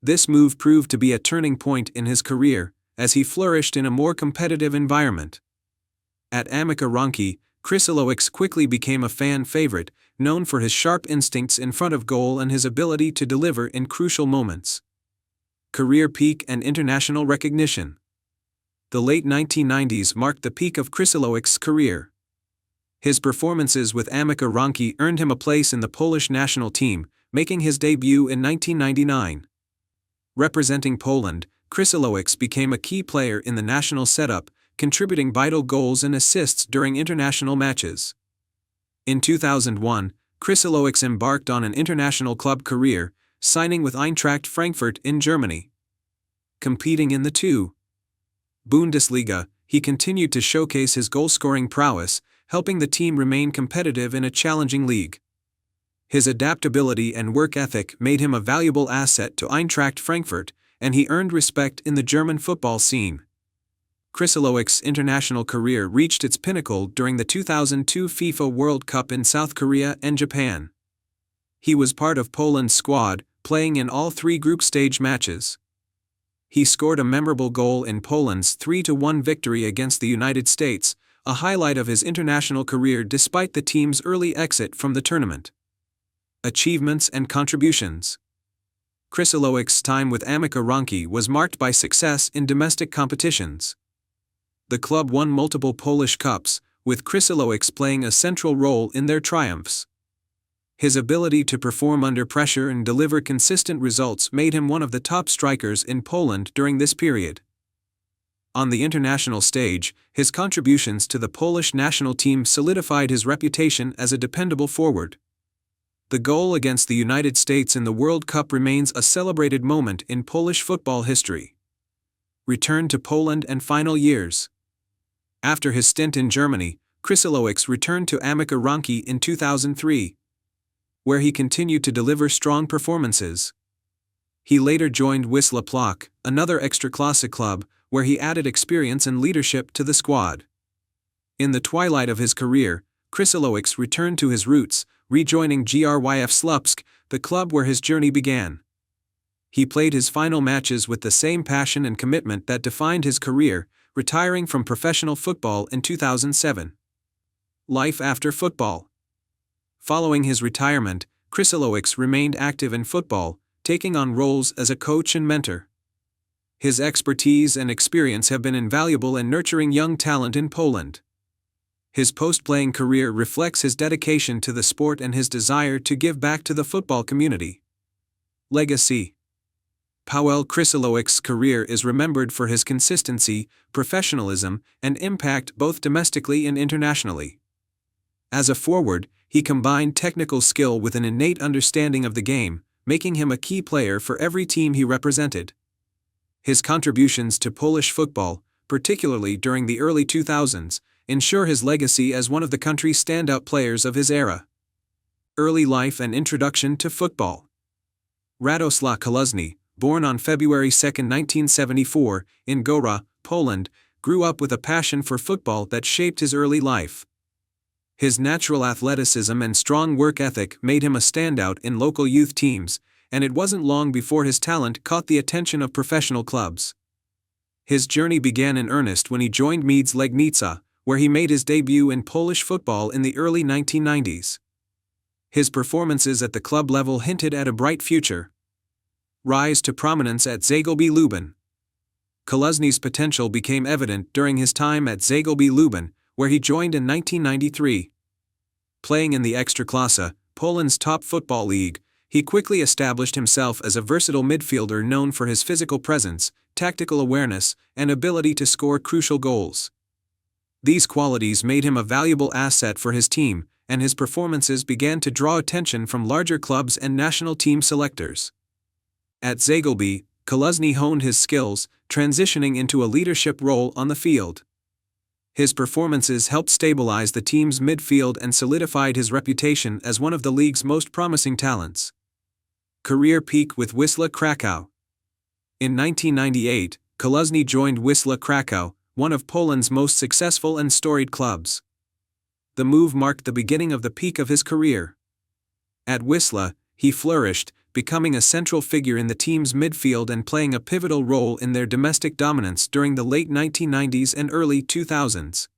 This move proved to be a turning point in his career, as he flourished in a more competitive environment. At Amica Wronki, Krzyżowicz quickly became a fan favorite, known for his sharp instincts in front of goal and his ability to deliver in crucial moments. Career peak and international recognition. The late 1990s marked the peak of Krzyżowicz's career. His performances with Amica Wronki earned him a place in the Polish national team, making his debut in 1999. Representing Poland, Krzyżowicz became a key player in the national setup, contributing vital goals and assists during international matches. In 2001, Krzyżowicz embarked on an international club career, signing with Eintracht Frankfurt in Germany. Competing in the Bundesliga, he continued to showcase his goal-scoring prowess, helping the team remain competitive in a challenging league. His adaptability and work ethic made him a valuable asset to Eintracht Frankfurt, and he earned respect in the German football scene. Krzyżowicz's international career reached its pinnacle during the 2002 FIFA World Cup in South Korea and Japan. He was part of Poland's squad, playing in all three group stage matches. He scored a memorable goal in Poland's 3-1 victory against the United States, a highlight of his international career despite the team's early exit from the tournament. Achievements and contributions. Krzyżowicz's time with Amica Wronki was marked by success in domestic competitions. The club won multiple Polish Cups, with Krzyżowicz playing a central role in their triumphs. His ability to perform under pressure and deliver consistent results made him one of the top strikers in Poland during this period. On the international stage, his contributions to the Polish national team solidified his reputation as a dependable forward. The goal against the United States in the World Cup remains a celebrated moment in Polish football history. Return to Poland and final years. After his stint in Germany, Krzyżowicz returned to Amica Wronki in 2003, where he continued to deliver strong performances. He later joined Wisła Płock, another Ekstraklasa club, where he added experience and leadership to the squad. In the twilight of his career, Krzyżowicz returned to his roots, rejoining GRYF Słupsk, the club where his journey began. He played his final matches with the same passion and commitment that defined his career, retiring from professional football in 2007. Life after football. Following his retirement, Krzyżowicz remained active in football, taking on roles as a coach and mentor. His expertise and experience have been invaluable in nurturing young talent in Poland. His post-playing career reflects his dedication to the sport and his desire to give back to the football community. Legacy. Paweł Krzyżowicz's career is remembered for his consistency, professionalism, and impact both domestically and internationally. As a forward, he combined technical skill with an innate understanding of the game, making him a key player for every team he represented. His contributions to Polish football, particularly during the early 2000s, ensure his legacy as one of the country's standout players of his era. Early life and introduction to football. Radosław Koluzny, born on February 2, 1974, in Góra, Poland, grew up with a passion for football that shaped his early life. His natural athleticism and strong work ethic made him a standout in local youth teams, and it wasn't long before his talent caught the attention of professional clubs. His journey began in earnest when he joined Miedź Legnica, where he made his debut in Polish football in the early 1990s. His performances at the club level hinted at a bright future. Rise to prominence at Zagłębie Lubin. Koluzny's potential became evident during his time at Zagłębie Lubin, where he joined in 1993. Playing in the Ekstraklasa, Poland's top football league, He quickly established himself as a versatile midfielder known for his physical presence, tactical awareness, and ability to score crucial goals. These qualities made him a valuable asset for his team, and his performances began to draw attention from larger clubs and national team selectors. At Zagłębie, Koluzny honed his skills, transitioning into a leadership role on the field. His performances helped stabilize the team's midfield and solidified his reputation as one of the league's most promising talents. Career peak with Wisła Kraków. In 1998, Koluzny joined Wisła Kraków, one of Poland's most successful and storied clubs. The move marked the beginning of the peak of his career. At Wisła, he flourished, becoming a central figure in the team's midfield and playing a pivotal role in their domestic dominance during the late 1990s and early 2000s.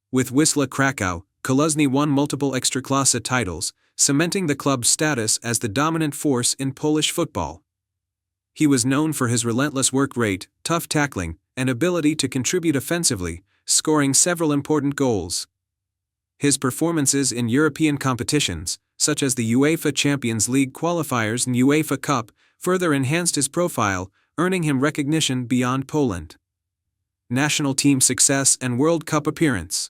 With Wisła Kraków, Koluzny won multiple Ekstraklasa titles, cementing the club's status as the dominant force in Polish football. He was known for his relentless work rate, tough tackling, and ability to contribute offensively, scoring several important goals. His performances in European competitions, such as the UEFA Champions League qualifiers and UEFA Cup, further enhanced his profile, earning him recognition beyond Poland. National team success and World Cup appearance.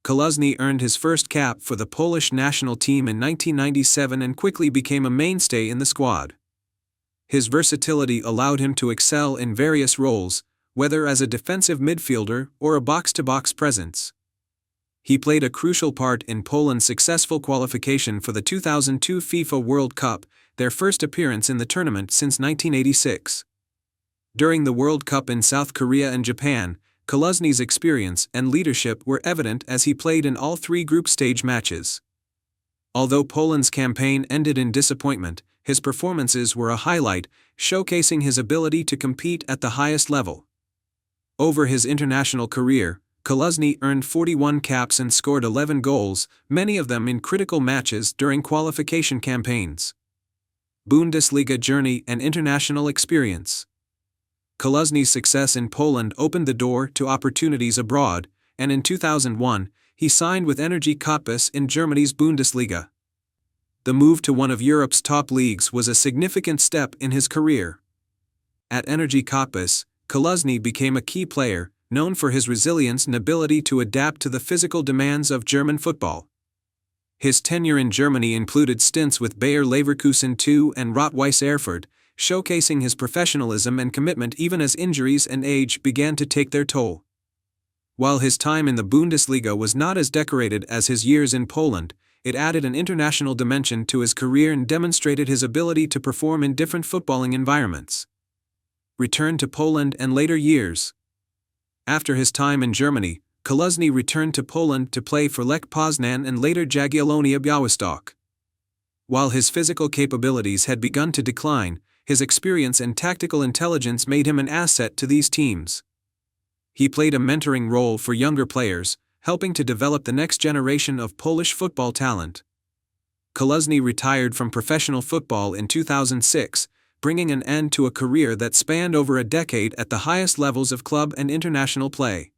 Koluzny earned his first cap for the Polish national team in 1997 and quickly became a mainstay in the squad. His versatility allowed him to excel in various roles, whether as a defensive midfielder or a box-to-box presence. He played a crucial part in Poland's successful qualification for the 2002 FIFA World Cup, their first appearance in the tournament since 1986. During the World Cup in South Korea and Japan, Koluzny's experience and leadership were evident as he played in all three group stage matches. Although Poland's campaign ended in disappointment, his performances were a highlight, showcasing his ability to compete at the highest level. Over his international career, Koluzny earned 41 caps and scored 11 goals, many of them in critical matches during qualification campaigns. Bundesliga journey and international experience. Koluzny's success in Poland opened the door to opportunities abroad, and in 2001, he signed with Energie Cottbus in Germany's Bundesliga. The move to one of Europe's top leagues was a significant step in his career. At Energie Cottbus, Koluzny became a key player, known for his resilience and ability to adapt to the physical demands of German football. His tenure in Germany included stints with Bayer Leverkusen II and Rot-Weiss Erfurt, showcasing his professionalism and commitment even as injuries and age began to take their toll. While his time in the Bundesliga was not as decorated as his years in Poland, it added an international dimension to his career and demonstrated his ability to perform in different footballing environments. Return to Poland and later years. After his time in Germany, Koluzny returned to Poland to play for Lech Poznan and later Jagiellonia Białystok. While his physical capabilities had begun to decline, his experience and tactical intelligence made him an asset to these teams. He played a mentoring role for younger players, helping to develop the next generation of Polish football talent. Koluzny retired from professional football in 2006, bringing an end to a career that spanned over a decade at the highest levels of club and international play.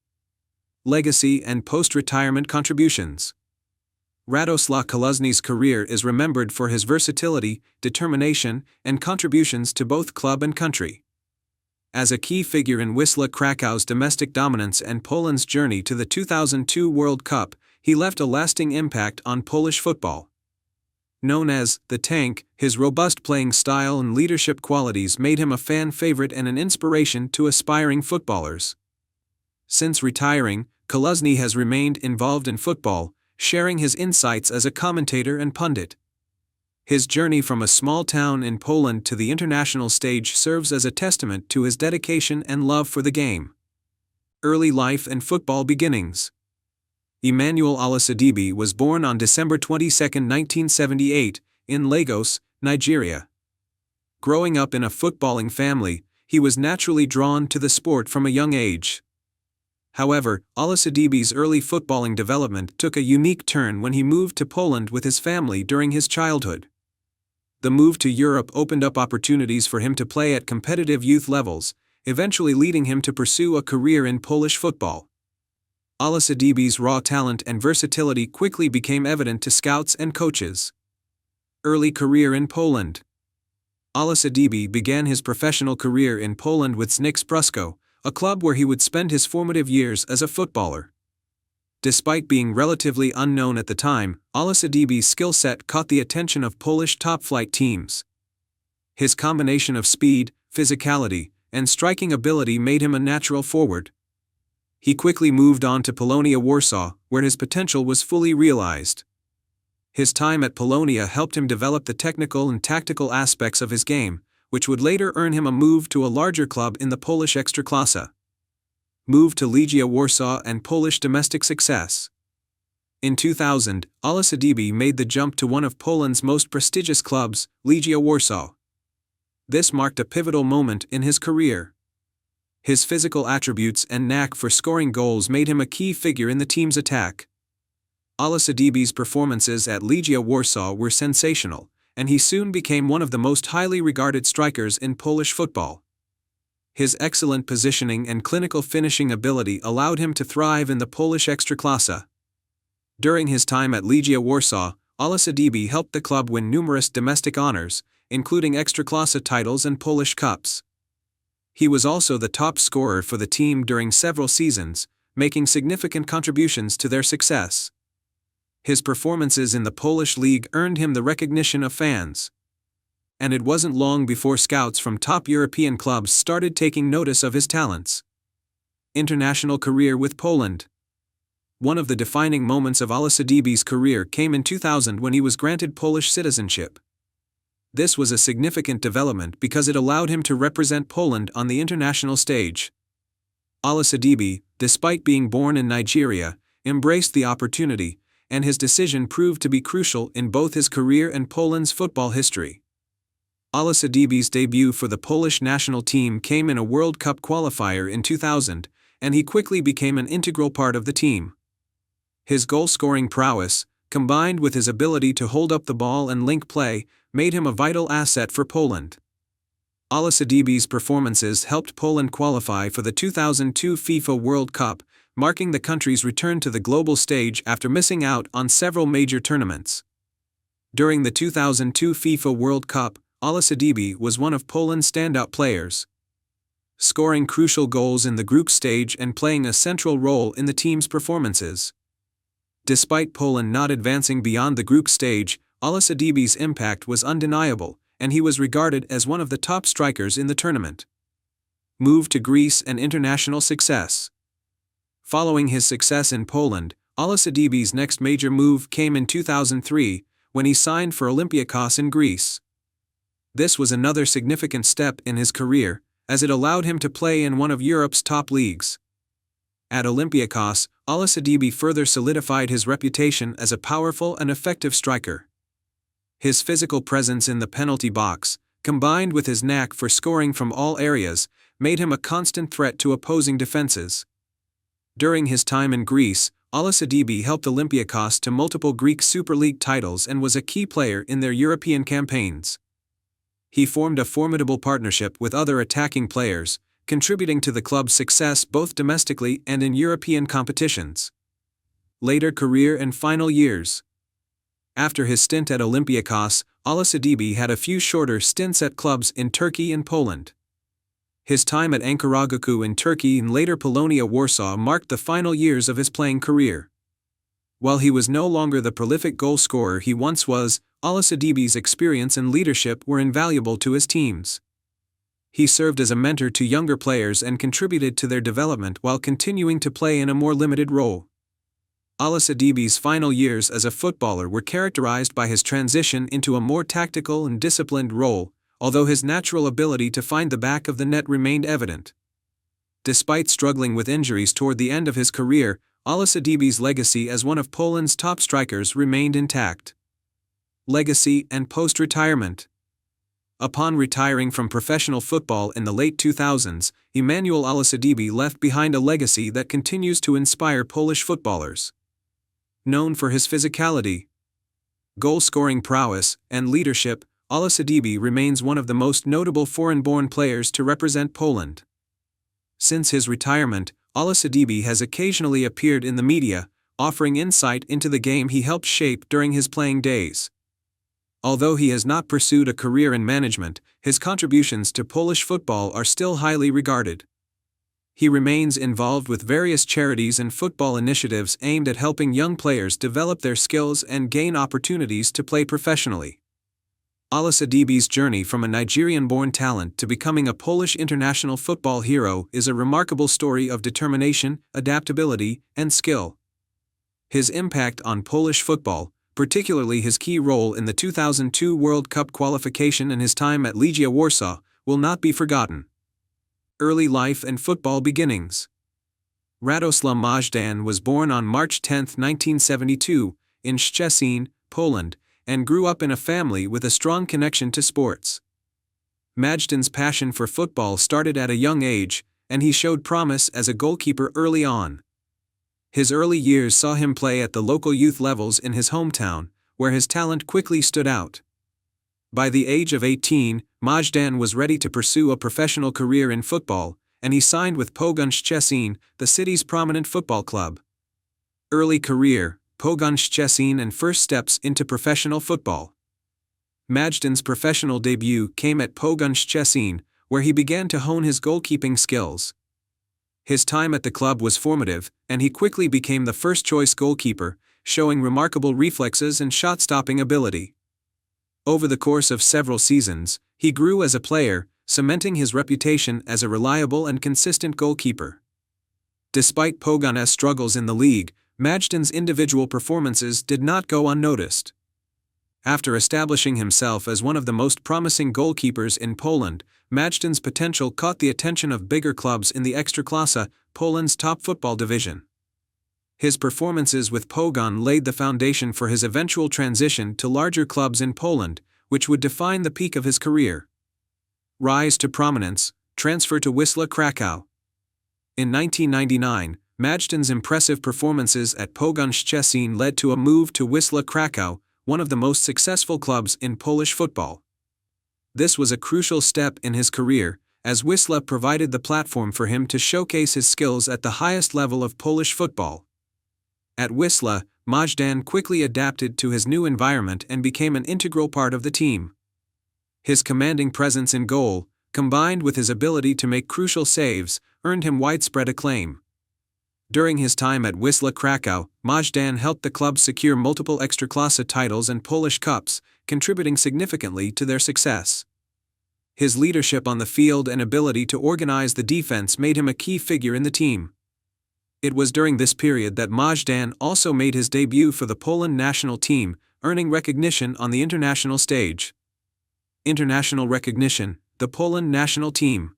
Legacy and post-retirement contributions. Radosław Koluzny's career is remembered for his versatility, determination, and contributions to both club and country. As a key figure in Wisła Krakow's domestic dominance and Poland's journey to the 2002 World Cup, he left a lasting impact on Polish football. Known as the Tank, his robust playing style and leadership qualities made him a fan favorite and an inspiration to aspiring footballers. Since retiring, Koluzny has remained involved in football, sharing his insights as a commentator and pundit. His journey from a small town in Poland to the international stage serves as a testament to his dedication and love for the game. Early life and football beginnings. Emmanuel Olusegun was born on December 22, 1978, in Lagos, Nigeria. Growing up in a footballing family, he was naturally drawn to the sport from a young age. However, Olusegun's early footballing development took a unique turn when he moved to Poland with his family during his childhood. The move to Europe opened up opportunities for him to play at competitive youth levels, eventually leading him to pursue a career in Polish football. Olusegun's raw talent and versatility quickly became evident to scouts and coaches. Early career in Poland. Ala Sidibe began his professional career in Poland with Znicz Pruszczo, a club where he would spend his formative years as a footballer. Despite being relatively unknown at the time, Ala Sidibe's skill set caught the attention of Polish top-flight teams. His combination of speed, physicality, and striking ability made him a natural forward. He quickly moved on to Polonia Warsaw, where his potential was fully realized. His time at Polonia helped him develop the technical and tactical aspects of his game, which would later earn him a move to a larger club in the Polish Ekstraklasa. Move to Legia Warsaw and Polish domestic success. In 2000, Ala Sidibe made the jump to one of Poland's most prestigious clubs, Legia Warsaw. This marked a pivotal moment in his career. His physical attributes and knack for scoring goals made him a key figure in the team's attack. Ala Sidibe's performances at Legia Warsaw were sensational, and he soon became one of the most highly regarded strikers in Polish football. His excellent positioning and clinical finishing ability allowed him to thrive in the Polish Ekstraklasa. During his time at Legia Warsaw, Ala Sidibe helped the club win numerous domestic honors, including Ekstraklasa titles and Polish Cups. He was also the top scorer for the team during several seasons, making significant contributions to their success. His performances in the Polish league earned him the recognition of fans. And it wasn't long before scouts from top European clubs started taking notice of his talents. International career with Poland. One of the defining moments of Ala Sidibe's career came in 2000 when he was granted Polish citizenship. This was a significant development because it allowed him to represent Poland on the international stage. Ala Sidibe, despite being born in Nigeria, embraced the opportunity, and his decision proved to be crucial in both his career and Poland's football history. Ala Sidibe's debut for the Polish national team came in a World Cup qualifier in 2000, and he quickly became an integral part of the team. His goal-scoring prowess, combined with his ability to hold up the ball and link play, made him a vital asset for Poland. Ala Sidibe's performances helped Poland qualify for the 2002 FIFA World Cup, marking the country's return to the global stage after missing out on several major tournaments. During the 2002 FIFA World Cup, Ala Sidibe was one of Poland's standout players, scoring crucial goals in the group stage and playing a central role in the team's performances. Despite Poland not advancing beyond the group stage, Ala Sidibe's impact was undeniable, and he was regarded as one of the top strikers in the tournament. Move to Greece and international success. Following his success in Poland, Ala Sidibe's next major move came in 2003, when he signed for Olympiacos in Greece. This was another significant step in his career, as it allowed him to play in one of Europe's top leagues. At Olympiacos, Ala Sidibe further solidified his reputation as a powerful and effective striker. His physical presence in the penalty box, combined with his knack for scoring from all areas, made him a constant threat to opposing defenses. During his time in Greece, Ala Sidibe helped Olympiacos to multiple Greek Super League titles and was a key player in their European campaigns. He formed a formidable partnership with other attacking players, contributing to the club's success both domestically and in European competitions. Later career and final years. After his stint at Olympiacos, Ala Sidibe had a few shorter stints at clubs in Turkey and Poland. His time at Ankaragücü in Turkey and later Polonia Warsaw marked the final years of his playing career. While he was no longer the prolific goal scorer he once was, Ala Sidibe's experience and leadership were invaluable to his teams. He served as a mentor to younger players and contributed to their development while continuing to play in a more limited role. Ala Sidibe's final years as a footballer were characterized by his transition into a more tactical and disciplined role, although his natural ability to find the back of the net remained evident. Despite struggling with injuries toward the end of his career, Ala Sidibe's legacy as one of Poland's top strikers remained intact. Legacy and post-retirement. Upon retiring from professional football in the late 2000s, Emanuel Ala Sidibe left behind a legacy that continues to inspire Polish footballers. Known for his physicality, goal-scoring prowess, and leadership, Ala Sidibe remains one of the most notable foreign-born players to represent Poland. Since his retirement, Ala Sidibe has occasionally appeared in the media, offering insight into the game he helped shape during his playing days. Although he has not pursued a career in management, his contributions to Polish football are still highly regarded. He remains involved with various charities and football initiatives aimed at helping young players develop their skills and gain opportunities to play professionally. Alice Adibi's journey from a Nigerian-born talent to becoming a Polish international football hero is a remarkable story of determination, adaptability, and skill. His impact on Polish football, particularly his key role in the 2002 World Cup qualification and his time at Legia Warsaw, will not be forgotten. Early life and football beginnings. Radosław Możdżan was born on March 10, 1972, in Szczecin, Poland, and grew up in a family with a strong connection to sports. Możdżan's passion for football started at a young age, and he showed promise as a goalkeeper early on. His early years saw him play at the local youth levels in his hometown, where his talent quickly stood out. By the age of 18, Możdżan was ready to pursue a professional career in football, and he signed with Pogoń Szczecin, the city's prominent football club. Early career, Pogoń Szczecin, and first steps into professional football. Możdżan's professional debut came at Pogoń Szczecin, where he began to hone his goalkeeping skills. His time at the club was formative, and he quickly became the first-choice goalkeeper, showing remarkable reflexes and shot-stopping ability. Over the course of several seasons, he grew as a player, cementing his reputation as a reliable and consistent goalkeeper. Despite Pogoń's struggles in the league, Możdżan's individual performances did not go unnoticed. After establishing himself as one of the most promising goalkeepers in Poland, Możdżan's potential caught the attention of bigger clubs in the Ekstraklasa, Poland's top football division. His performances with Pogoń laid the foundation for his eventual transition to larger clubs in Poland, which would define the peak of his career. Rise to prominence, transfer to Wisła Kraków. In 1999, Możdżan's impressive performances at Pogoń Szczecin led to a move to Wisła Kraków, one of the most successful clubs in Polish football. This was a crucial step in his career, as Wisła provided the platform for him to showcase his skills at the highest level of Polish football. At Wisła, Możdżan quickly adapted to his new environment and became an integral part of the team. His commanding presence in goal, combined with his ability to make crucial saves, earned him widespread acclaim. During his time at Wisła Kraków, Możdżan helped the club secure multiple Ekstraklasa titles and Polish cups, contributing significantly to their success. His leadership on the field and ability to organize the defense made him a key figure in the team. It was during this period that Możdżan also made his debut for the Poland national team, earning recognition on the international stage. International recognition, the Poland national team.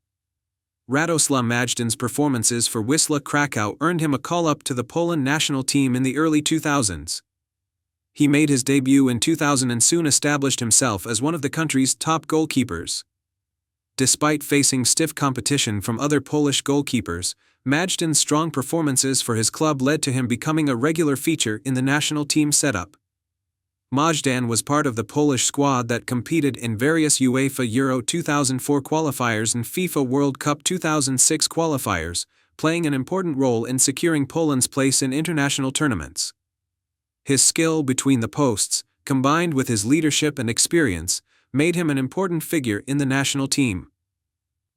Radosław Możdżan's performances for Wisła Kraków earned him a call-up to the Poland national team in the early 2000s. He made his debut in 2000 and soon established himself as one of the country's top goalkeepers. Despite facing stiff competition from other Polish goalkeepers, Możdżan's strong performances for his club led to him becoming a regular feature in the national team setup. Możdżan was part of the Polish squad that competed in various UEFA Euro 2004 qualifiers and FIFA World Cup 2006 qualifiers, playing an important role in securing Poland's place in international tournaments. His skill between the posts, combined with his leadership and experience, made him an important figure in the national team.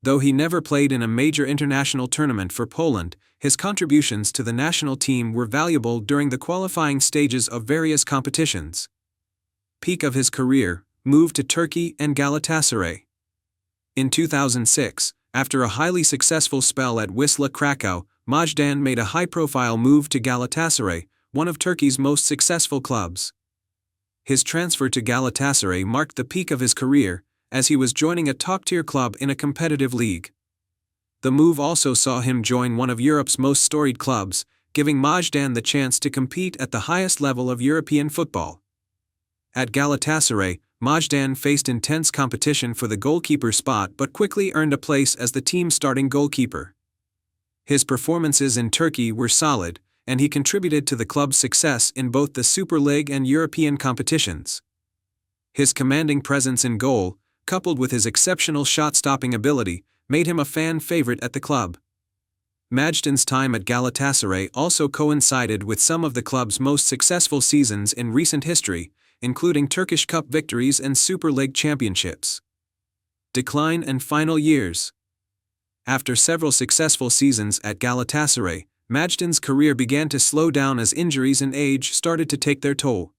Though he never played in a major international tournament for Poland, his contributions to the national team were valuable during the qualifying stages of various competitions. Peak of his career, move to Turkey and Galatasaray. In 2006, after a highly successful spell at Wisła Kraków, Możdżan made a high-profile move to Galatasaray, one of Turkey's most successful clubs. His transfer to Galatasaray marked the peak of his career, as he was joining a top-tier club in a competitive league. The move also saw him join one of Europe's most storied clubs, giving Możdżan the chance to compete at the highest level of European football. At Galatasaray, Możdżan faced intense competition for the goalkeeper spot but quickly earned a place as the team's starting goalkeeper. His performances in Turkey were solid, and he contributed to the club's success in both the Super League and European competitions. His commanding presence in goal, coupled with his exceptional shot-stopping ability, made him a fan favorite at the club. Możdżan's time at Galatasaray also coincided with some of the club's most successful seasons in recent history, including Turkish Cup victories and Super League championships. Decline and final years. After several successful seasons at Galatasaray, Majdan's career began to slow down as injuries and age started to take their toll.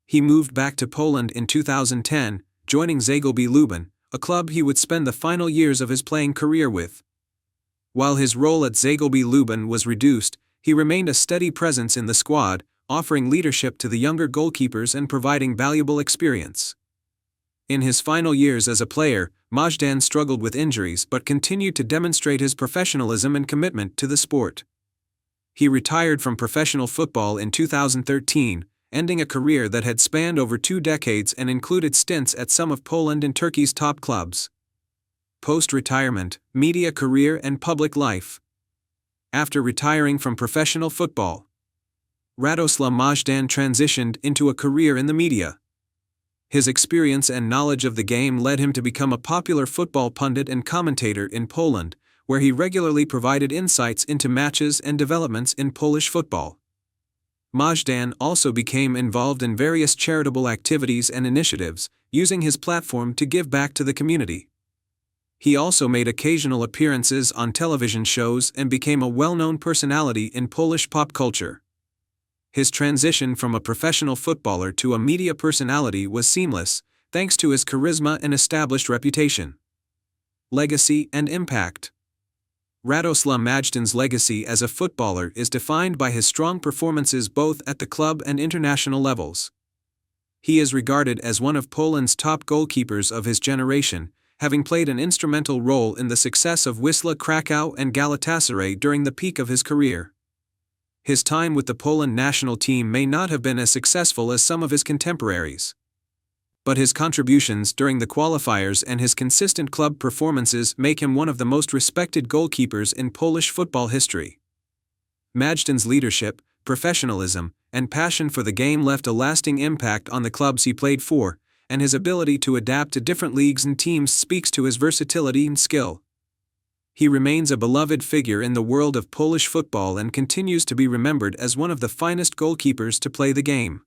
He moved back to Poland in 2010, joining Zagłębie Lubin, a club he would spend the final years of his playing career with. While his role at Zagłębie Lubin was reduced, he remained a steady presence in the squad, offering leadership to the younger goalkeepers and providing valuable experience. In his final years as a player, Majdan struggled with injuries but continued to demonstrate his professionalism and commitment to the sport. He retired from professional football in 2013, ending a career that had spanned over 2 decades and included stints at some of Poland and Turkey's top clubs. Post-retirement, media career and public life. After retiring from professional football, Radoslaw Majdan transitioned into a career in the media. His experience and knowledge of the game led him to become a popular football pundit and commentator in Poland, where he regularly provided insights into matches and developments in Polish football. Majdan also became involved in various charitable activities and initiatives, using his platform to give back to the community. He also made occasional appearances on television shows and became a well-known personality in Polish pop culture. His transition from a professional footballer to a media personality was seamless, thanks to his charisma and established reputation. Legacy and impact. Radoslaw Majdan's legacy as a footballer is defined by his strong performances both at the club and international levels. He is regarded as one of Poland's top goalkeepers of his generation, having played an instrumental role in the success of Wisła Kraków and Galatasaray during the peak of his career. His time with the Poland national team may not have been as successful as some of his contemporaries. But his contributions during the qualifiers and his consistent club performances make him one of the most respected goalkeepers in Polish football history. Majdan's leadership, professionalism, and passion for the game left a lasting impact on the clubs he played for, and his ability to adapt to different leagues and teams speaks to his versatility and skill. He remains a beloved figure in the world of Polish football and continues to be remembered as one of the finest goalkeepers to play the game.